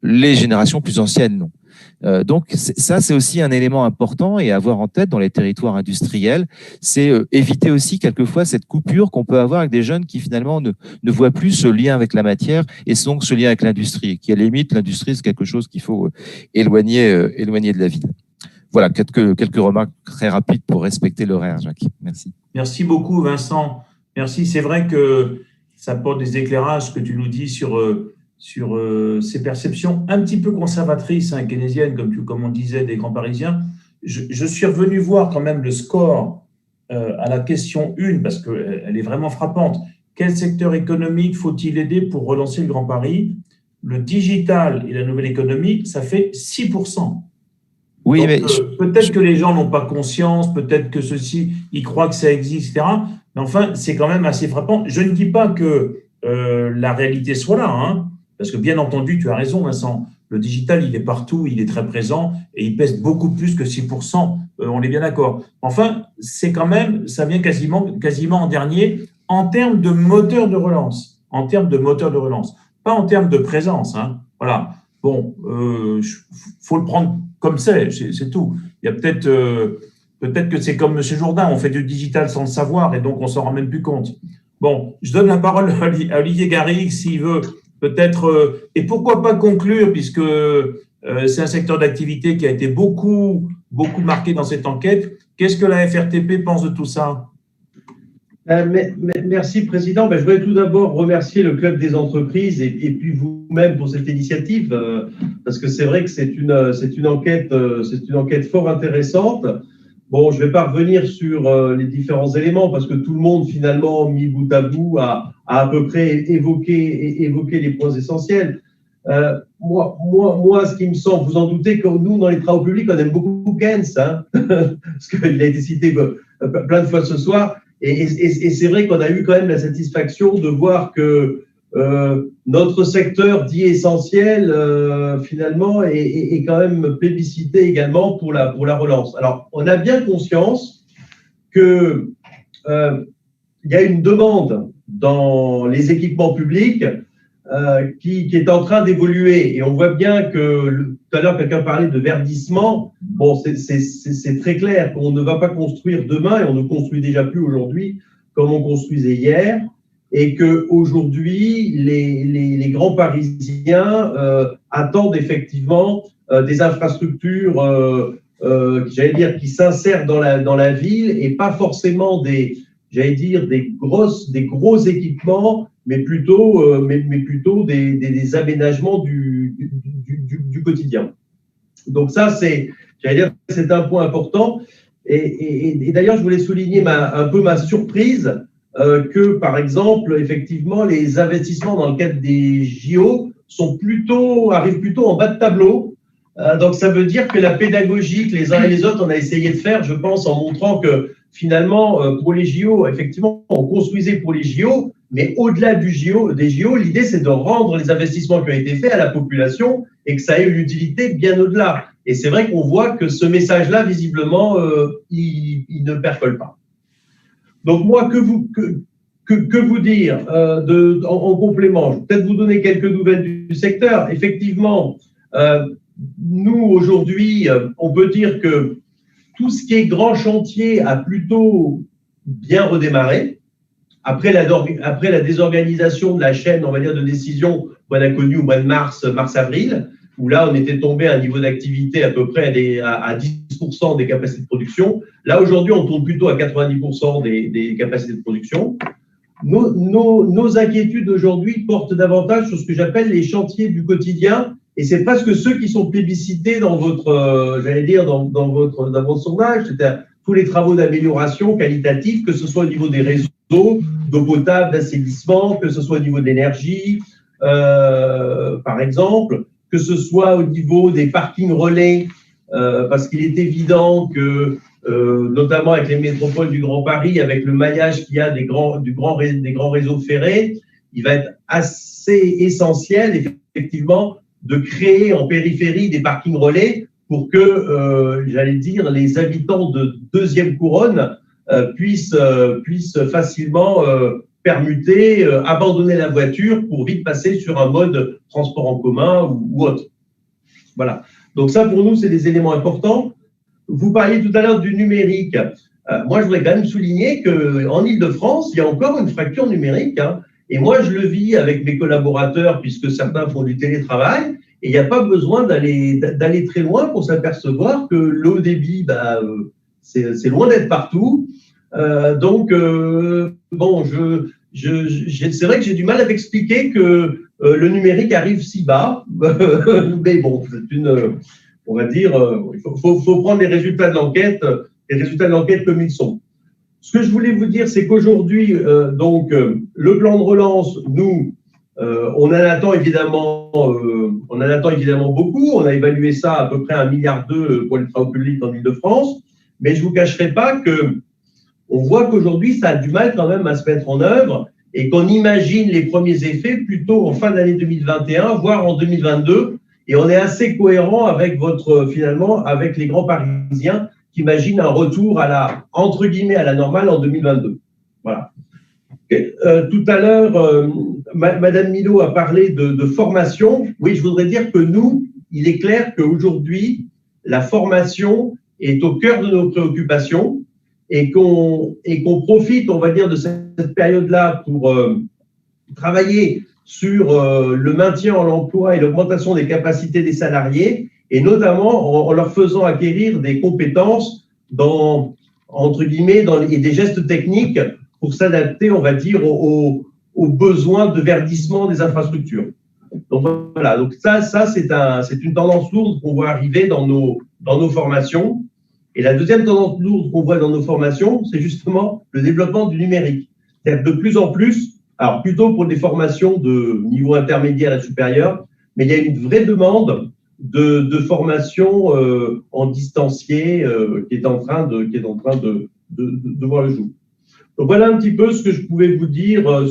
Les générations plus anciennes, non. Donc ça, c'est aussi un élément important et à avoir en tête dans les territoires industriels, c'est éviter aussi quelquefois cette coupure qu'on peut avoir avec des jeunes qui finalement ne voient plus ce lien avec la matière et donc ce lien avec l'industrie, qui à la limite, l'industrie, c'est quelque chose qu'il faut éloigner de la ville. Voilà, quelques remarques très rapides pour respecter l'horaire, Jacques. Merci. Merci beaucoup, Vincent. Merci. C'est vrai que ça apporte des éclairages, ce que tu nous dis sur ces perceptions un petit peu conservatrices, keynésiennes, comme on disait, des grands Parisiens. Je suis revenu voir quand même le score à la question 1, parce qu'elle est vraiment frappante. Quel secteur économique faut-il aider pour relancer le Grand Paris? Le digital et la nouvelle économie, ça fait 6%. Oui, donc, mais peut-être que les gens n'ont pas conscience, peut-être que ceux-ci, ils croient que ça existe, etc. Mais enfin, c'est quand même assez frappant. Je ne dis pas que la réalité soit là, parce que bien entendu, tu as raison, Vincent, le digital, il est partout, il est très présent et il pèse beaucoup plus que 6%, on est bien d'accord. Enfin, c'est quand même, ça vient quasiment en dernier en termes de moteur de relance, pas en termes de présence. Voilà. Bon, faut le prendre comme c'est tout. Il y a peut-être que c'est comme M. Jourdain, on fait du digital sans le savoir et donc on s'en rend même plus compte. Bon, je donne la parole à Olivier Garrigues s'il veut peut-être, et pourquoi pas conclure puisque c'est un secteur d'activité qui a été beaucoup marqué dans cette enquête. Qu'est-ce que la FRTP pense de tout ça? Merci, Président. Je voudrais tout d'abord remercier le Club des entreprises et puis vous-même pour cette initiative, parce que c'est vrai que c'est une enquête fort intéressante. Bon, je ne vais pas revenir sur les différents éléments, parce que tout le monde, finalement, mis bout à bout, a à peu près évoqué les points essentiels. Moi, ce qui me semble, vous en doutez, que nous, dans les travaux publics, on aime beaucoup Keynes, parce qu'il a été cité plein de fois ce soir. Et c'est vrai qu'on a eu quand même la satisfaction de voir que notre secteur dit essentiel, finalement, est quand même plébiscité également pour la relance. Alors, on a bien conscience que il y a une demande dans les équipements publics qui est en train d'évoluer. Et on voit bien que, tout à l'heure, quelqu'un parlait de verdissement. Bon, c'est très clair qu'on ne va pas construire demain, et on ne construit déjà plus aujourd'hui comme on construisait hier, et qu'aujourd'hui, les grands Parisiens attendent effectivement des infrastructures, j'allais dire, qui s'insèrent dans la ville, et pas forcément des gros équipements, mais plutôt des aménagements du quotidien. Donc ça, j'allais dire, c'est un point important. Et d'ailleurs, je voulais souligner un peu ma surprise que, par exemple, effectivement, les investissements dans le cadre des JO arrivent plutôt en bas de tableau. Donc ça veut dire que la pédagogie que les uns et les autres on a essayé de faire, je pense, en montrant que finalement, pour les JO, effectivement, on construisait pour les JO, mais au-delà des JO, l'idée, c'est de rendre les investissements qui ont été faits à la population et que ça ait une utilité bien au-delà. Et c'est vrai qu'on voit que ce message-là, visiblement, il ne percole pas. Donc moi, que vous dire en complément? Je vais peut-être vous donner quelques nouvelles du secteur. Effectivement, nous, aujourd'hui, on peut dire que tout ce qui est grand chantier a plutôt bien redémarré. Après la désorganisation de la chaîne, on va dire, de décision qu'on a connue au mois de mars-avril, où là, on était tombé à un niveau d'activité à peu près à 10% des capacités de production. Là, aujourd'hui, on tourne plutôt à 90% des capacités de production. Nos inquiétudes aujourd'hui portent davantage sur ce que j'appelle les chantiers du quotidien, et c'est presque ceux qui sont plébiscités dans votre, dans votre sondage, c'est-à-dire tous les travaux d'amélioration qualitative, que ce soit au niveau des réseaux d'eau potable, d'assainissement, que ce soit au niveau de l'énergie, par exemple, que ce soit au niveau des parkings relais, parce qu'il est évident que, notamment avec les métropoles du Grand Paris, avec le maillage qu'il y a des grands réseaux ferrés, il va être assez essentiel, effectivement, de créer en périphérie des parkings relais pour que, les habitants de deuxième couronne puissent facilement permuter, abandonner la voiture pour vite passer sur un mode transport en commun ou autre. Voilà. Donc ça, pour nous, c'est des éléments importants. Vous parliez tout à l'heure du numérique. Moi, je voudrais quand même souligner qu'en Île-de-France, il y a encore une fracture numérique. Et moi, je le vis avec mes collaborateurs, puisque certains font du télétravail, et il n'y a pas besoin d'aller très loin pour s'apercevoir que le haut débit, c'est loin d'être partout. Donc, c'est vrai que j'ai du mal à m'expliquer que le numérique arrive si bas. Mais bon, on va dire, il faut prendre les résultats de l'enquête comme ils sont. Ce que je voulais vous dire, c'est qu'aujourd'hui, le plan de relance, nous, on en attend évidemment beaucoup. On a évalué ça à peu près à 1,2 milliard pour les travaux publics en Île-de-France. Mais je ne vous cacherai pas qu'on voit qu'aujourd'hui, ça a du mal quand même à se mettre en œuvre et qu'on imagine les premiers effets plutôt en fin d'année 2021, voire en 2022. Et on est assez cohérent avec avec les grands Parisiens qui imaginent un retour entre guillemets, à la normale en 2022. Voilà. Tout à l'heure, Madame Milot a parlé de formation. Oui, je voudrais dire que nous, il est clair qu'aujourd'hui, la formation est au cœur de nos préoccupations et qu'on profite, on va dire, de cette période-là pour travailler sur le maintien en l'emploi et l'augmentation des capacités des salariés, et notamment en leur faisant acquérir des compétences et des gestes techniques pour s'adapter, on va dire, aux besoins de verdissement des infrastructures. Donc voilà, donc ça c'est une tendance lourde qu'on voit arriver dans nos formations. Et la deuxième tendance lourde qu'on voit dans nos formations, c'est justement le développement du numérique. C'est-à-dire de plus en plus, alors plutôt pour des formations de niveau intermédiaire et supérieur, mais il y a une vraie demande de formation en distancié qui est en train de voir le jour. Donc voilà un petit peu ce que je pouvais vous dire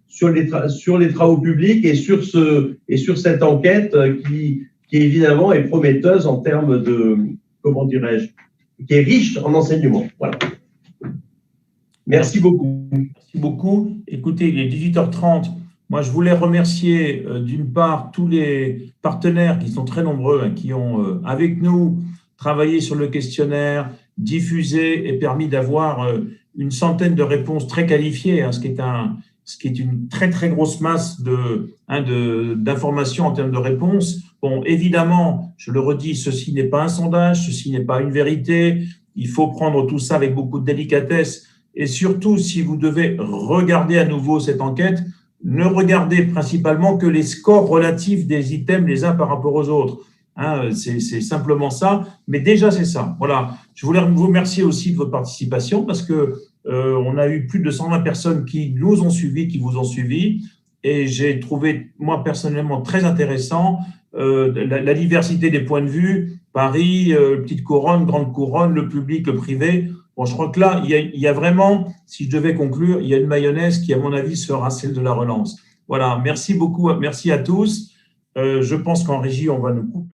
sur les travaux publics et sur cette enquête qui évidemment est prometteuse en termes de, comment dirais-je, qui est riche en enseignements. Voilà. Merci beaucoup. Merci beaucoup. Écoutez, il est 18h30. Moi, je voulais remercier d'une part tous les partenaires qui sont très nombreux, hein, qui ont avec nous travaillé sur le questionnaire, diffusé et permis d'avoir une centaine de réponses très qualifiées, hein, ce qui est une très très grosse masse d'informations en termes de réponses. Bon, évidemment, je le redis, ceci n'est pas un sondage, ceci n'est pas une vérité. Il faut prendre tout ça avec beaucoup de délicatesse. Et surtout, si vous devez regarder à nouveau cette enquête, ne regardez principalement que les scores relatifs des items les uns par rapport aux autres. Hein, c'est simplement ça. Mais déjà, c'est ça. Voilà. Je voulais vous remercier aussi de votre participation parce que on a eu plus de 120 personnes qui nous ont suivis, qui vous ont suivis. Et j'ai trouvé, moi, personnellement, très intéressant la diversité des points de vue. Paris, petite couronne, grande couronne, le public, le privé. Bon, je crois que là, il y a vraiment, si je devais conclure, il y a une mayonnaise qui, à mon avis, sera celle de la relance. Voilà, merci beaucoup, merci à tous. Je pense qu'en régie, on va nous couper.